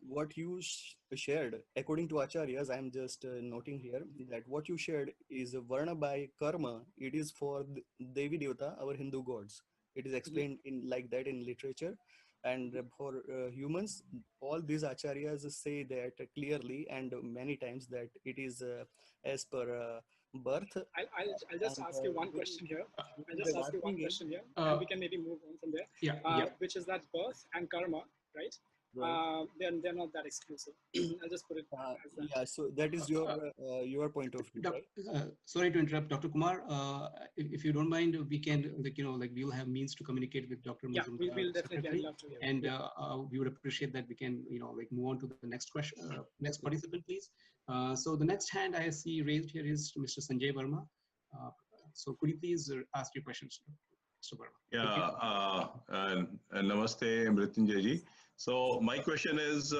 What you shared, according to acharyas, I am just noting here that what you shared is Varna by karma. It is for Devi Devata, our Hindu gods. It is explained in like that in literature. And for humans, all these acharyas say that clearly and many times that it is as per birth. I'll just ask you one question here. And we can maybe move on from there. Which is that birth and karma, right? They're not that exclusive. I'll just put it as that. Yeah, so that is your point of view, right? Sorry to interrupt, Dr. Kumar. If you don't mind, we can we'll have means to communicate with Dr. Mazum, we'll definitely love to. And we would appreciate that we can move on to the next question, next participant, please. So the next hand I see raised here is Mr. Sanjay Verma. So could you please ask your questions, Mr. Verma? Yeah. Namaste, Mrityunjay ji. So my question is,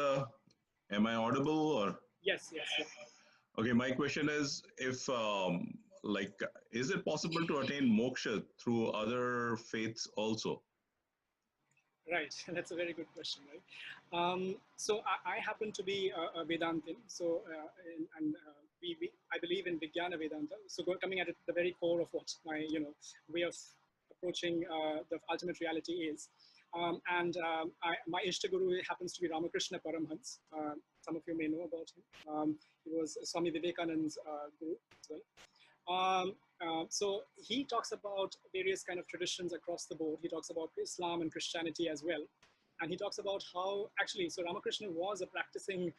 am I audible or? Yes. Okay, my question is, if is it possible to attain moksha through other faiths also? Right, that's a very good question, right? So I happen to be a Vedantin, so I believe in Vijnana Vedanta. So coming at the very core of what my way of approaching the ultimate reality is. My Ishtaguru happens to be Ramakrishna Paramhans. Some of you may know about him. He was Swami Vivekananda's guru as well. So he talks about various kind of traditions across the board. He talks about Islam and Christianity as well. And he talks about how, actually, so Ramakrishna was a practicing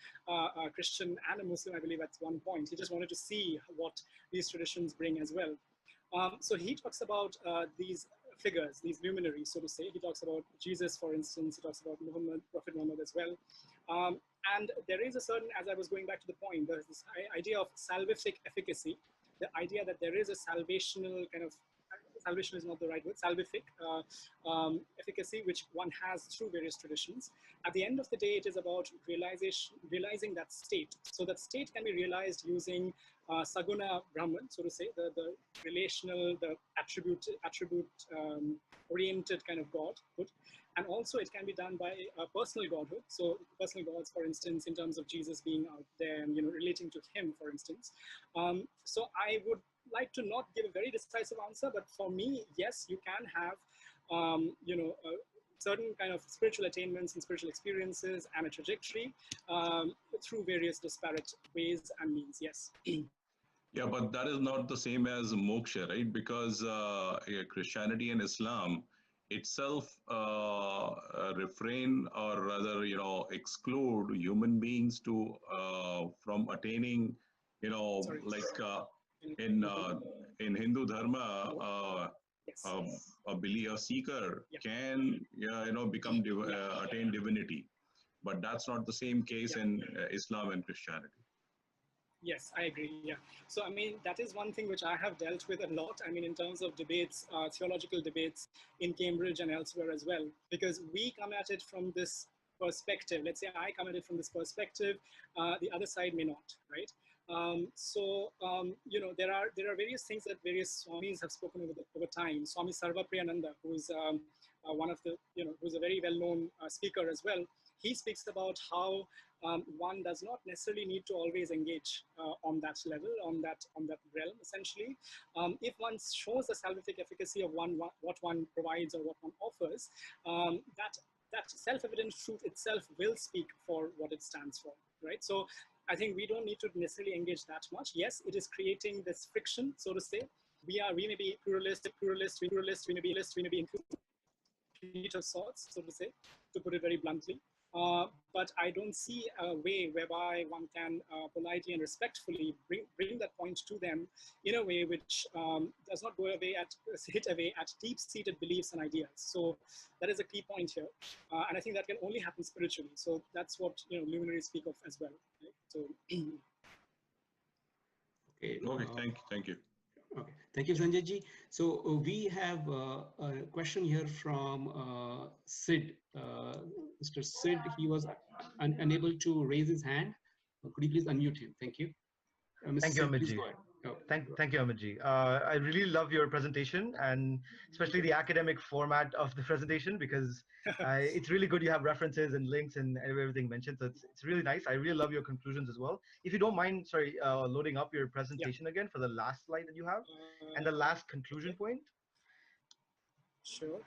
Christian and a Muslim, I believe, at one point. He just wanted to see what these traditions bring as well. So he talks about these figures, these luminaries, so to say. He talks about Jesus, for instance. He talks about Muhammad, Prophet Muhammad as well. And there is a certain, as I was going back to the point, there's this idea of salvific efficacy, the idea that there is a salvational kind of, salvation is not the right word, salvific efficacy, which one has through various traditions. At the end of the day, it is about realizing that state. So that state can be realized using Saguna Brahman, so to say, the relational, the attribute oriented kind of godhood. And also it can be done by personal godhood. So personal gods, for instance, in terms of Jesus being out there and, relating to him, for instance. So I would like to not give a very decisive answer, but for me, yes, you can have, certain kind of spiritual attainments and spiritual experiences and a trajectory through various disparate ways and means, yes. Yeah, but that is not the same as moksha, right? Because Christianity and Islam itself refrain, or rather, exclude human beings to from attaining, Sorry. like in Hindu Dharma, Yes. a seeker Yeah. can, become attain divinity, but that's not the same case in Islam and Christianity. Yes, I agree. Yeah. So, I mean, that is one thing which I have dealt with a lot. I mean, in terms of debates, theological debates in Cambridge and elsewhere as well, because we come at it from this perspective. Let's say I come at it from this perspective, the other side may not, right? There are various things that various Swamis have spoken over time. Swami Sarvapriyananda, who's one of the, who's a very well-known speaker as well. He speaks about how one does not necessarily need to always engage on that level, on that realm, essentially. If one shows the salvific efficacy of what one provides or what one offers, that self-evident truth itself will speak for what it stands for, right? So I think we don't need to necessarily engage that much. Yes, it is creating this friction, so to say. We may be pluralist, we may be incomplete of sorts, so to say, to put it very bluntly. But I don't see a way whereby one can politely and respectfully bring that point to them in a way which does not hit away at deep-seated beliefs and ideas. So that is a key point here, and I think that can only happen spiritually. So that's what luminaries speak of as well. Right? So. Okay. Thank you. Okay, thank you, Sanjay ji. So we have a question here from Sid. Mr. Sid, he was unable to raise his hand. Could you please unmute him? Thank you. Thank you, Sid, please Amitji. go ahead. Oh. Thank you, Amitji. I really love your presentation, and especially the academic format of the presentation, because it's really good. You have references and links and everything mentioned, so it's really nice. I really love your conclusions as well. If you don't mind, sorry, loading up your presentation again for the last slide that you have and the last conclusion point. Sure.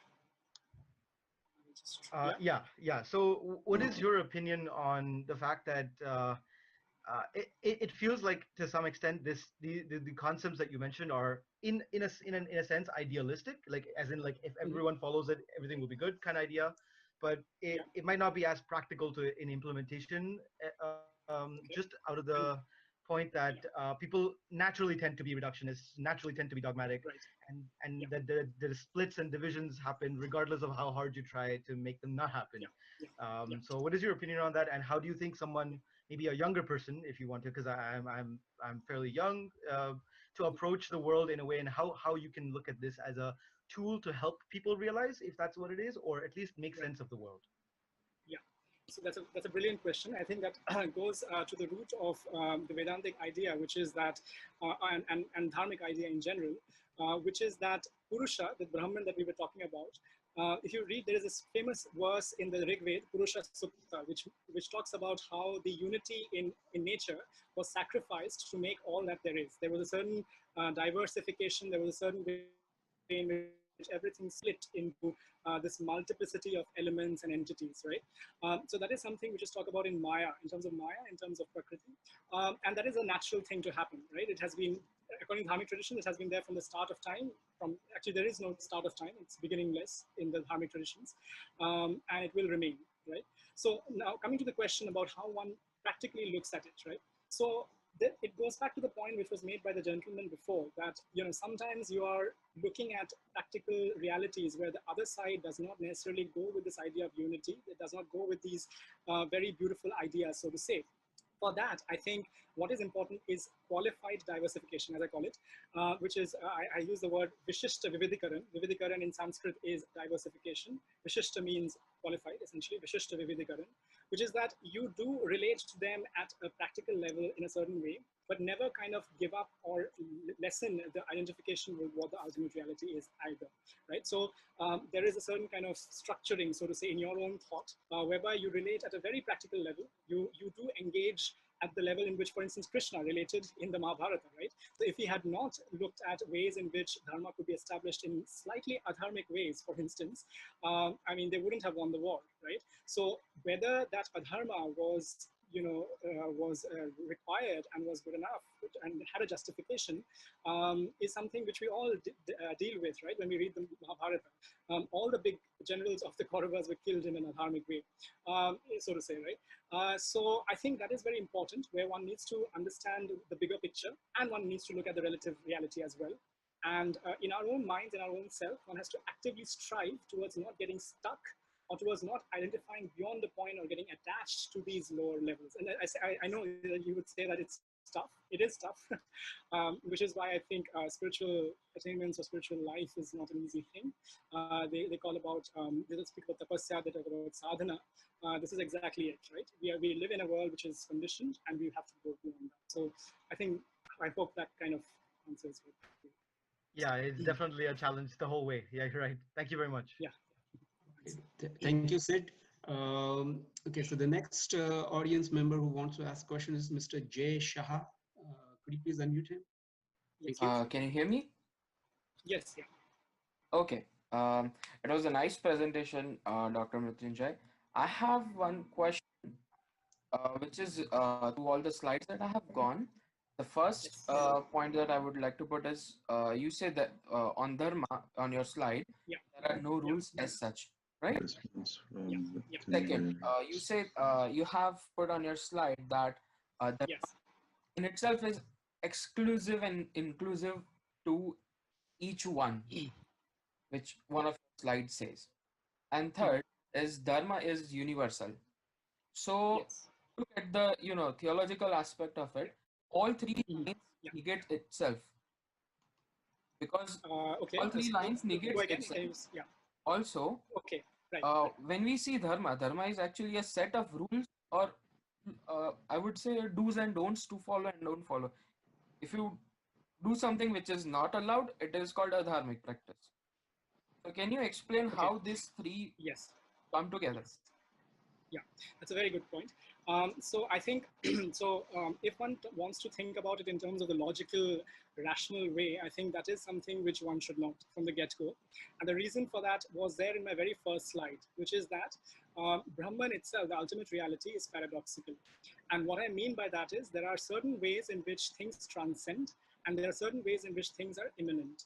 Yeah. So, what is your opinion on the fact that it feels like, to some extent, the concepts that you mentioned are in a sense idealistic, like as in, like, if everyone follows it, everything will be good kind of idea, but it might not be as practical in implementation, just out of the point that people naturally tend to be reductionists, naturally tend to be dogmatic, and that the splits and divisions happen regardless of how hard you try to make them not happen. So what is your opinion on that, and how do you think someone, maybe a younger person, if you want to, because I'm fairly young, to approach the world in a way, and how you can look at this as a tool to help people realize, if that's what it is, or at least make sense of the world? Yeah, so that's a brilliant question. I think that goes to the root of the Vedantic idea, which is that, and Dharmic idea in general, which is that Purusha, the Brahman that we were talking about, if you read, there is this famous verse in the Rig Veda, Purusha Sukta, which talks about how the unity in nature was sacrificed to make all that there is. There was a certain diversification, there was a certain way in which everything split into this multiplicity of elements and entities, right? So that is something which is talked about in Maya, in terms of Prakriti. And that is a natural thing to happen, right? It has been, according to Dharmic tradition, it has been there from the start of time. Actually, there is no start of time. It's beginningless in the Dharmic traditions. And it will remain, right? So now coming to the question about how one practically looks at it, right? So it goes back to the point which was made by the gentleman before, that sometimes you are looking at practical realities where the other side does not necessarily go with this idea of unity. It does not go with these very beautiful ideas, so to say. For that, I think what is important is qualified diversification, as I call it, which is, I use the word Vishishta Vividikaran. Vividikaran in Sanskrit is diversification. Vishishta means qualified, essentially, Vishishta Vividikaran, which is that you do relate to them at a practical level in a certain way, but never kind of give up or lessen the identification with what the ultimate reality is either, right? So there is a certain kind of structuring, so to say, in your own thought, whereby you relate at a very practical level. You do engage at the level in which, for instance, Krishna related in the Mahabharata, right? So if he had not looked at ways in which Dharma could be established in slightly adharmic ways, for instance, I mean, they wouldn't have won the war, right? So whether that adharma was required and was good enough and had a justification is something which we all deal with, right? When we read the Mahabharata, all the big generals of the Kauravas were killed in an adharmic way, so to say, right? So I think that is very important, where one needs to understand the bigger picture and one needs to look at the relative reality as well. And in our own minds, in our own self, one has to actively strive towards not getting stuck or towards not identifying beyond the point or getting attached to these lower levels. And I know that you would say that it's tough. It is tough, which is why I think spiritual attainments or spiritual life is not an easy thing. They call about, they don't speak about tapasya, they talk about sadhana. This is exactly it, right? We live in a world which is conditioned and we have to go beyond that. So I hope that kind of answers it. Yeah, it's definitely a challenge the whole way. Yeah, you're right. Thank you very much. Yeah. Thank you, Sid. Okay, so the next audience member who wants to ask question is Mr. Jay Shah. Could you please unmute him? Yes. Thank you. Can you hear me? Yes, yeah. Okay. It was a nice presentation, Dr. Mrityunjay. I have one question, which is to all the slides that I have gone. The first point that I would like to put is, you said that on Dharma, on your slide, there are no rules as such, right? Second, you said you have put on your slide that Dharma in itself is exclusive and inclusive to each one, which one of your slides says. And third is Dharma is universal. So look at the theological aspect of it. All three lines negate itself, because all three lines negate itself. Also, when we see Dharma is actually a set of rules, or I would say do's and don'ts to follow and don't follow. If you do something which is not allowed, it is called a dharmic practice. So can you explain how these three come together? Yeah, that's a very good point. So I think, if one wants to think about it in terms of the logical, rational way, I think that is something which one should note from the get-go. And the reason for that was there in my very first slide, which is that Brahman itself, the ultimate reality, is paradoxical. And what I mean by that is there are certain ways in which things transcend, and there are certain ways in which things are immanent.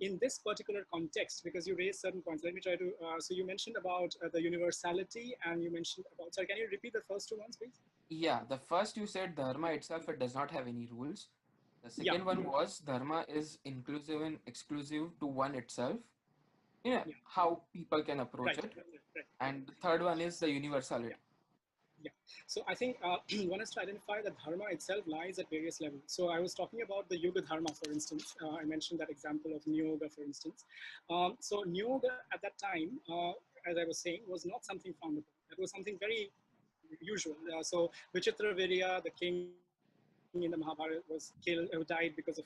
In this particular context, because you raised certain points, let me try to, so you mentioned about the universality, and you mentioned about, sorry, can you repeat the first two ones, please? Yeah, the first you said Dharma itself, it does not have any rules. The second one was Dharma is inclusive and exclusive to one itself. How people can approach it. And the third one is the universality. Yeah, so I think one has to identify that Dharma itself lies at various levels. So I was talking about the Yoga Dharma, for instance. I mentioned that example of Niyoga, for instance. So Niyoga at that time, as I was saying, was not something foundable. It was something very usual. So Vichitra Virya, the king in the Mahabharata, was killed, died because of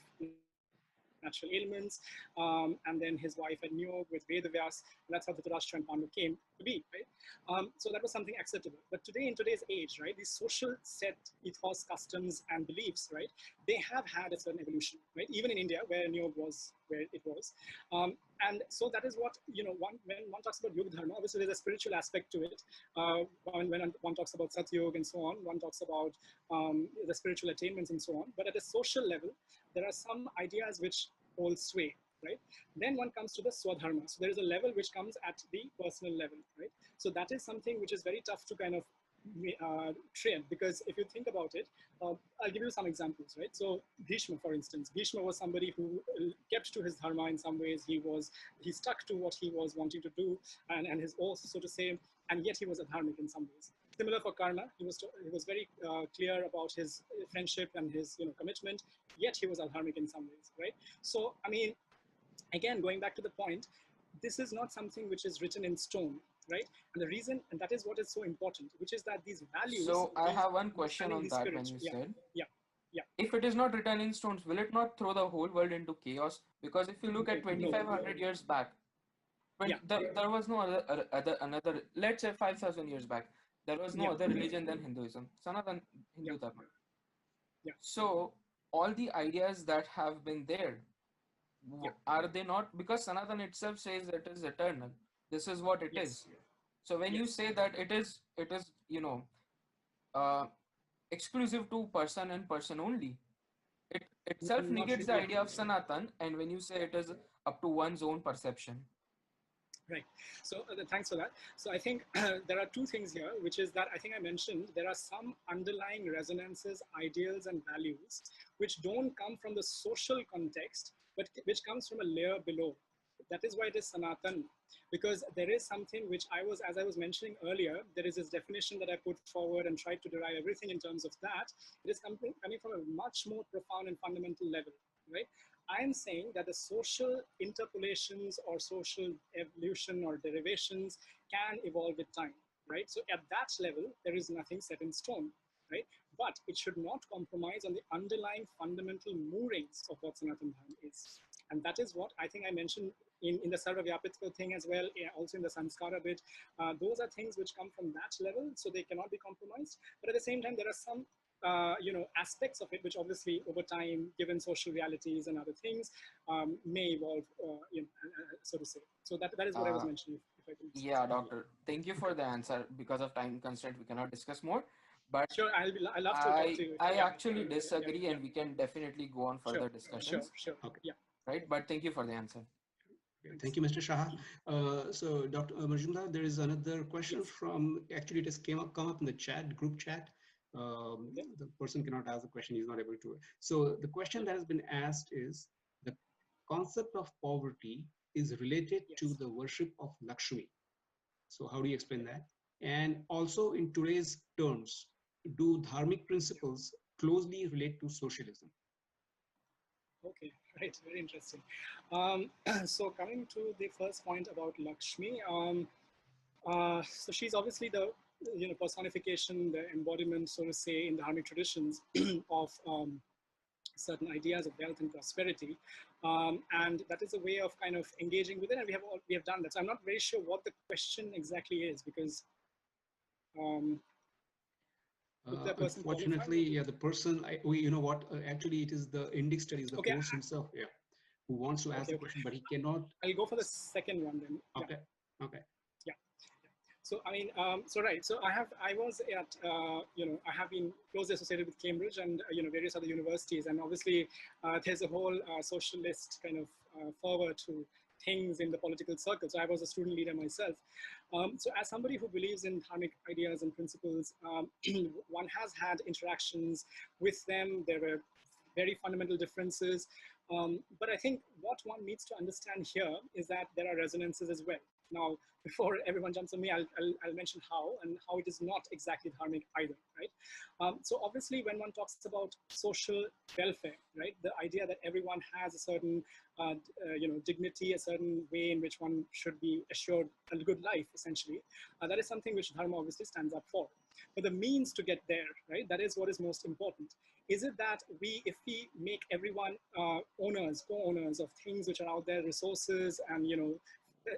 natural ailments, and then his wife had Niyog with Vedavyas, and that's how Dhritarashtra and Pandu came to be, right? So that was something acceptable. But today, in today's age, right, these social set, ethos, customs, and beliefs, right, they have had a certain evolution, right? Even in India, where Niyog was where it was. And so that is what, when one talks about Yoga Dharma, obviously there's a spiritual aspect to it. When one talks about Satyog and so on, one talks about the spiritual attainments and so on. But at a social level, there are some ideas which hold sway, right? Then one comes to the Swadharma. So there is a level which comes at the personal level, right? So that is something which is very tough to kind of trend, because if you think about it, I'll give you some examples, right? So Bhishma, for instance, Bhishma was somebody who kept to his dharma in some ways. He stuck to what he was wanting to do and his oath, so to say, and yet he was a dharmic in some ways. Similar for Karna, he was very clear about his friendship and his commitment, yet he was a dharmic in some ways, right? So I mean, again, going back to the point, this is not something which is written in stone, right? And the reason, and that is what is so important, which is that these values. So I have one question on that when you said, if it is not written in stones, will it not throw the whole world into chaos? Because if you look at 2,500 years back, there was no another, let's say 5,000 years back, there was no other religion than Hinduism, Sanatan Hindu Dharma. So all the ideas that have been there, are they not, because Sanatan itself says it is eternal, this is what it is. So when you say that it is exclusive to person and person only, it itself negates the idea of Sanatan, and when you say it is up to one's own perception. Right. So thanks for that. So I think there are two things here, which is that I think I mentioned there are some underlying resonances, ideals, and values which don't come from the social context, but which comes from a layer below. That is why it is Sanatan, because there is something which as I was mentioning earlier, there is this definition that I put forward and tried to derive everything in terms of that. It is coming from a much more profound and fundamental level, right? I am saying that the social interpolations or social evolution or derivations can evolve with time, right? So at that level, there is nothing set in stone, right? But it should not compromise on the underlying fundamental moorings of what Sanatana Dharma is. And that is what I think I mentioned in the Sarva-Vyapitva thing as well, also in the Sanskara bit. Those are things which come from that level, so they cannot be compromised. But at the same time, there are some aspects of it, which obviously over time, given social realities and other things, may evolve, so to say. So that is what I was mentioning. If I can yeah, doctor. Thank you for the answer. Because of time constraint, we cannot discuss more. But sure, I love to talk to you. I actually disagree, and we can definitely go on further discussions. Sure. Okay. Yeah. Right. But thank you for the answer. Thank you, Mr. Shah. So, Dr. Majumdar, there is another question from, actually it has come up in the chat, group chat. The person cannot ask the question, he's not able to. So the question that has been asked is, the concept of poverty is related to the worship of Lakshmi. So how do you explain that? And also in today's terms, do dharmic principles closely relate to socialism? Okay, right, very interesting. So coming to the first point about Lakshmi, so she's obviously the personification, the embodiment, so to say, in the dharmic traditions of certain ideas of wealth and prosperity, and that is a way of kind of engaging with it, and we have done that. So I'm not very sure what the question exactly is, because unfortunately, the person, you know what, actually it is the Indic studies, the host himself, who wants to ask the question, but he cannot. I'll go for the second one then. Okay. Yeah. So I mean, so right. So I was at, I have been closely associated with Cambridge and various other universities, and obviously there's a whole socialist kind of fervor to things in the political circle. So I was a student leader myself. So as somebody who believes in dharmic ideas and principles, one has had interactions with them. There were very fundamental differences. But I think what one needs to understand here is that there are resonances as well. Now, before everyone jumps on me, I'll mention how it is not exactly dharmic either, right? So obviously, when one talks about social welfare, right, the idea that everyone has a certain, dignity, a certain way in which one should be assured a good life, essentially, that is something which Dharma obviously stands up for. But the means to get there, right, that is what is most important. Is it that if we make everyone co-owners of things which are out there, resources and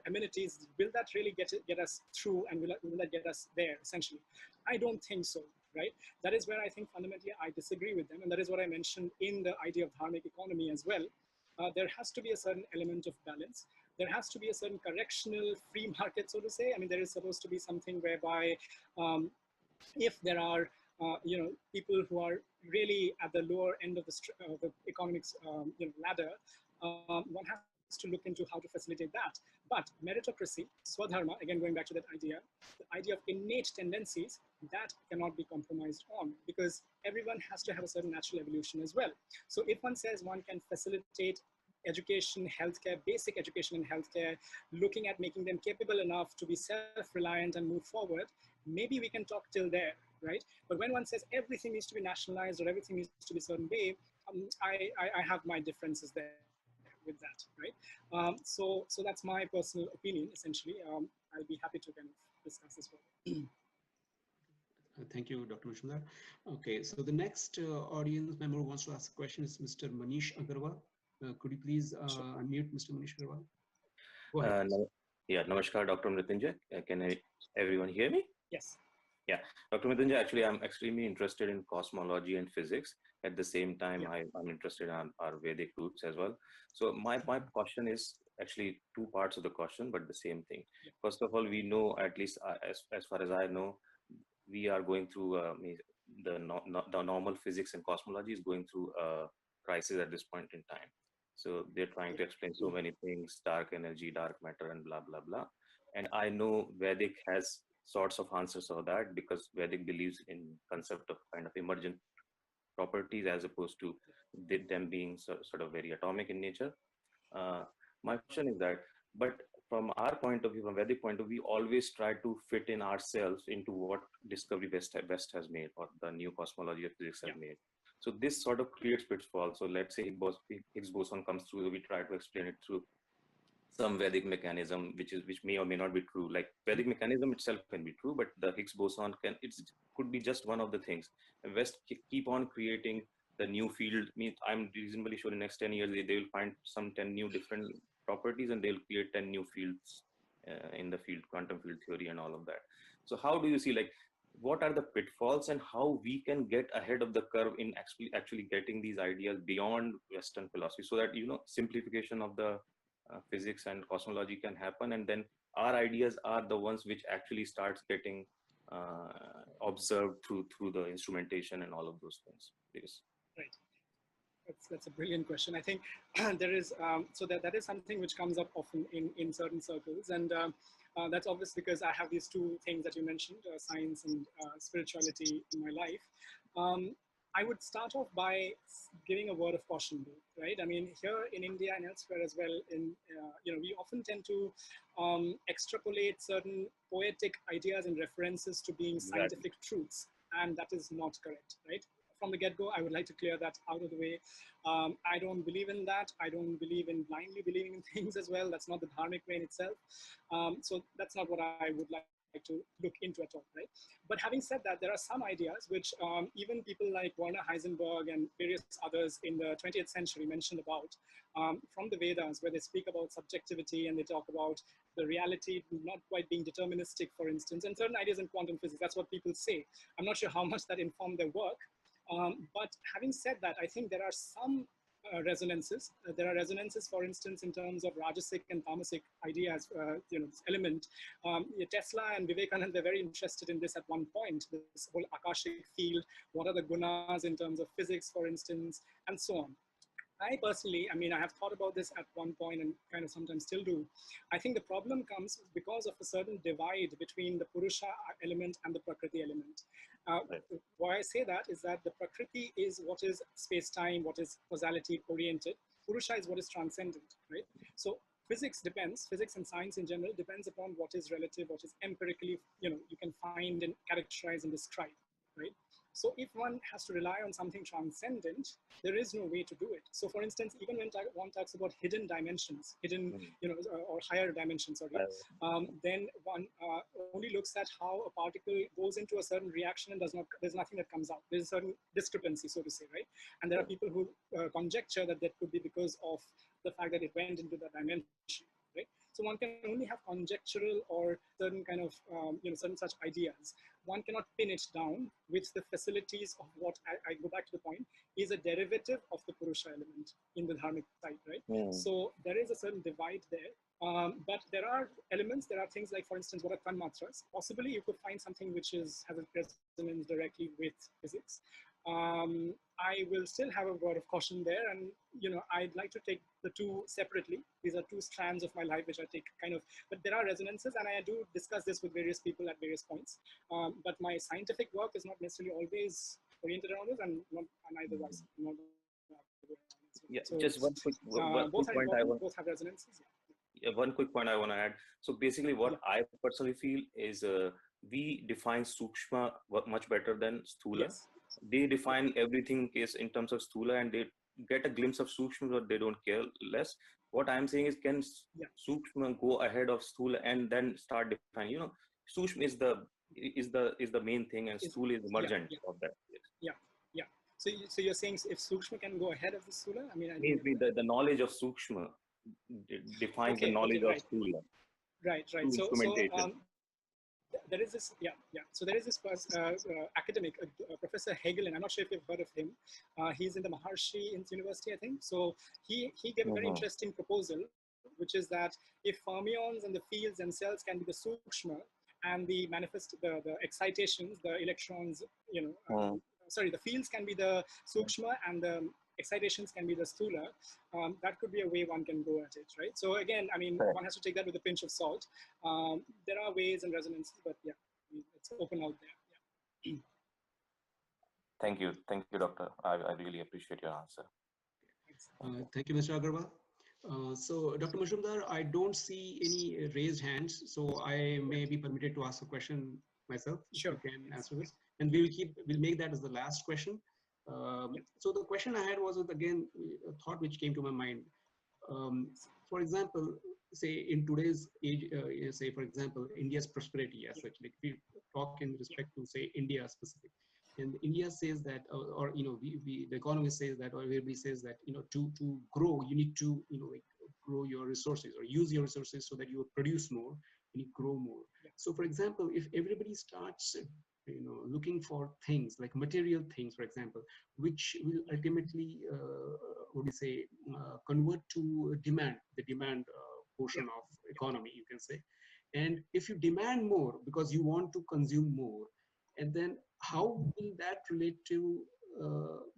amenities, will that really get us through, and will that get us there, essentially? I don't think so, right? That is where I think fundamentally I disagree with them, and that is what I mentioned in the idea of dharmic economy as well. There has to be a certain element of balance. There has to be a certain correctional free market, so to say. I mean, there is supposed to be something whereby if there are people who are really at the lower end of the economics ladder, one has to to look into how to facilitate that. But meritocracy, swadharma, again going back to that idea, the idea of innate tendencies, that cannot be compromised on, because everyone has to have a certain natural evolution as well. So if one says one can facilitate education, healthcare, basic education and healthcare, looking at making them capable enough to be self-reliant and move forward, maybe we can talk till there, right? But when one says everything needs to be nationalized or everything needs to be a certain way, I have my differences there with that, right? So that's my personal opinion, essentially. I'll be happy to kind of discuss this further. Thank you, Dr. Mishundar. Okay, so the next audience member who wants to ask a question is Mr. Manish Agarwal. Could you please unmute Mr. Manish Agarwal? Go ahead. Yeah, Namaskar, Dr. Mrityunjay. Can everyone hear me? Yes. Yeah, Dr. Mrityunjay, actually, I'm extremely interested in cosmology and physics. At the same time, Yeah. I'm interested in our Vedic roots as well. So my question is actually two parts of the question, but the same thing. Yeah. First of all, we know, at least as far as I know, we are going through the normal physics and cosmology is going through a crisis at this point in time. So they're trying to explain so many things, dark energy, dark matter, and blah, blah, blah. And I know Vedic has sorts of answers for that, because Vedic believes in concept of kind of emergent properties as opposed to them being sort of very atomic in nature. My question is that, but from our point of view, from Vedic point of view, we always try to fit in ourselves into what discovery West has made, or the new cosmology of physics has made. So this sort of creates pitfalls. So let's say Higgs boson comes through, we try to explain it through some Vedic mechanism, which may or may not be true. Like Vedic mechanism itself can be true, but the Higgs boson could be just one of the things. And West keep on creating the new field. I'm reasonably sure in the next 10 years they will find some 10 new different properties, and they'll create 10 new fields in the field, quantum field theory and all of that. So how do you see, like, what are the pitfalls and how we can get ahead of the curve in actually getting these ideas beyond Western philosophy, so that, simplification of the physics and cosmology can happen, and then our ideas are the ones which actually starts getting observed through the instrumentation and all of those things. Because right. That's a brilliant question. I think there is, so that is something which comes up often in certain circles. And that's obvious because I have these two things that you mentioned, science and spirituality in my life. I would start off by giving a word of caution, though, right? I mean, here in India and elsewhere as well, we often tend to extrapolate certain poetic ideas and references to being scientific truths, and that is not correct, right? From the get-go, I would like to clear that out of the way. I don't believe in that. I don't believe in blindly believing in things as well. That's not the Dharmic way in itself. So that's not what I would like to look into at all, right? But having said that, there are some ideas which even people like Werner Heisenberg and various others in the 20th century mentioned about from the Vedas, where they speak about subjectivity and they talk about the reality not quite being deterministic, for instance, and certain ideas in quantum physics. That's what people say. I'm not sure how much that informed their work. But having said that, I think there are some resonances. There are resonances, for instance, in terms of Rajasic and Tamasic ideas, this element. Tesla and Vivekananda were very interested in this at one point, this whole Akashic field. What are the gunas in terms of physics, for instance, and so on. I personally, I have thought about this at one point and kind of sometimes still do. I think the problem comes because of a certain divide between the Purusha element and the Prakriti element. Right. Why I say that is that the Prakriti is what is space-time, what is causality oriented. Purusha is what is transcendent, right? So physics and science in general depends upon what is relative, what is empirically, you can find and characterize and describe, right? So if one has to rely on something transcendent, there is no way to do it. So for instance, even when one talks about hidden dimensions, or higher dimensions, then one only looks at how a particle goes into a certain reaction and there's nothing that comes out. There's a certain discrepancy, so to say, right? And there are people who conjecture that could be because of the fact that it went into the dimension, right? So one can only have conjectural or certain kind of, certain such ideas. One cannot pin it down with the facilities of what, I go back to the point, is a derivative of the Purusha element in the Dharmic side, right? So there is a certain divide there. But there are elements, there are things like, for instance, what are Tanmatras? Possibly you could find something which has a resonance directly with physics. I will still have a word of caution there, and I'd like to take the two separately. These are two strands of my life which I take kind of, but there are resonances, and I do discuss this with various people at various points. But my scientific work is not necessarily always oriented around this, and neither vice. Yeah, So, just one quick both are point important, both have resonances. Yeah, one quick point I want to add. So basically, what I personally feel is we define Sukshma much better than Sthula. Yes. They define everything is in terms of Sthula, and they get a glimpse of Sukshma, but they don't care less. What I'm saying is, can Sukshma go ahead of Sthula and then start defining? Sukshma is the main thing, and Sthula is the emergent of that. Yeah. So you're saying if Sukshma can go ahead of the Sthula? I mean, Means the knowledge of Sukshma defines the knowledge of Sthula. Right. So there is this, So there is this academic, Professor Hegel, and I'm not sure if you've heard of him. He's in the Maharshi University, I think. So he gave a very interesting proposal, which is that if fermions and the fields themselves can be the Sukshma, and the excitations, the electrons, the fields can be the Sukshma and the excitations can be the Sthula, that could be a way one can go at it, right? So again, I mean, one has to take that with a pinch of salt. There are ways and resonances, but it's open out there. Thank you, Doctor. I really appreciate your answer. Thank you, Mr. Agarwal. So, Dr. Majumdar, I don't see any raised hands, so I may be permitted to ask a question myself. Sure. You can answer this, and we'll make that as the last question. So the question I had was, again, a thought which came to my mind. For example, say in today's age, say for example, India's prosperity as such, like if we talk in respect to say India specific, and India says that, or the economist says that, or everybody says that, to grow, you need to, like grow your resources or use your resources so that you produce more and you grow more. So for example, if everybody starts looking for things like material things, for example, which will ultimately, convert to demand, the demand portion of economy, you can say. And if you demand more because you want to consume more, and then how will that relate to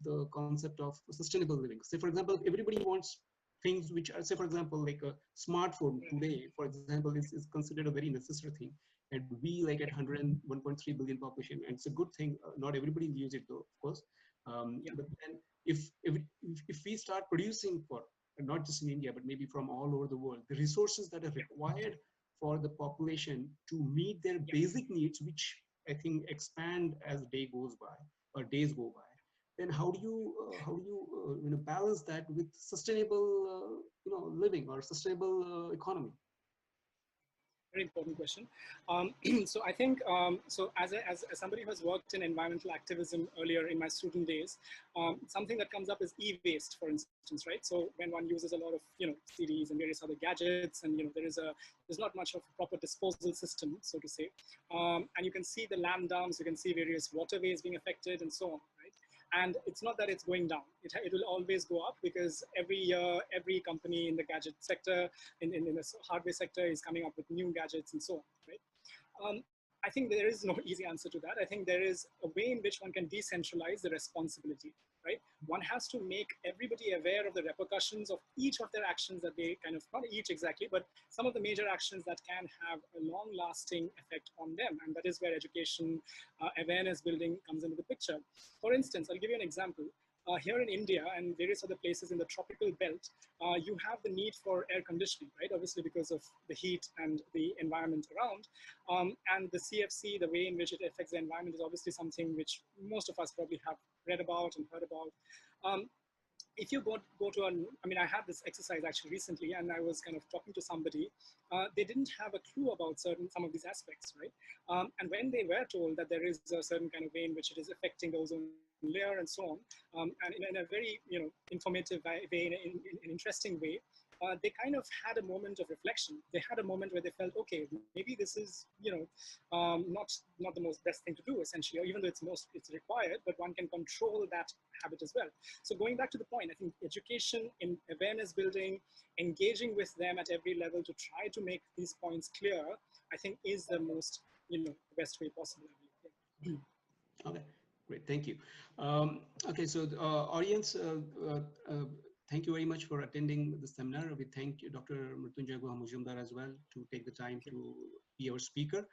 the concept of sustainable living? Say, for example, everybody wants things which are, say, for example, like a smartphone today, for example, is considered a very necessary thing. And we, like at 101.3 billion population, and it's a good thing. Not everybody use it though, of course. But then if we start producing for, not just in India, but maybe from all over the world, the resources that are required for the population to meet their basic needs, which I think expand as day goes by or days go by, then how do you balance that with sustainable living or sustainable economy? Very important question. So I think, so as somebody who has worked in environmental activism earlier in my student days, something that comes up is e-waste, for instance, right? So when one uses a lot of, CDs and various other gadgets, and, there's not much of a proper disposal system, so to say. And you can see the land dams, you can see various waterways being affected and so on, right? And it's not that it's going down. It will always go up because every year, every company in the gadget sector, in the hardware sector is coming up with new gadgets and so on, right? I think there is no easy answer to that. I think there is a way in which one can decentralize the responsibility, right? One has to make everybody aware of the repercussions of each of their actions that they kind of, not each exactly, but some of the major actions that can have a long-lasting effect on them. And that is where education, awareness building comes into the picture. For instance, I'll give you an example. Here in India and various other places in the tropical belt, you have the need for air conditioning, right? Obviously because of the heat and the environment around. And the CFC, the way in which it affects the environment is obviously something which most of us probably have read about and heard about. If you go to I had this exercise actually recently, and I was kind of talking to somebody. They didn't have a clue about some of these aspects, right? And when they were told that there is a certain kind of way in which it is affecting the ozone layer and so on, and in a very informative way, in an interesting way, they kind of had a moment of reflection. They had a moment where they felt, okay, maybe this is not the most best thing to do, essentially, or even though it's required, but one can control that habit as well. So going back to the point, I think education, in awareness building, engaging with them at every level to try to make these points clear, I think is the most best way possible. Okay. Great, thank you. Okay, so the, audience, thank you very much for attending the seminar. We thank you, Dr. Mrityunjay Guha Majumdar, as well, to take the time to be our speaker.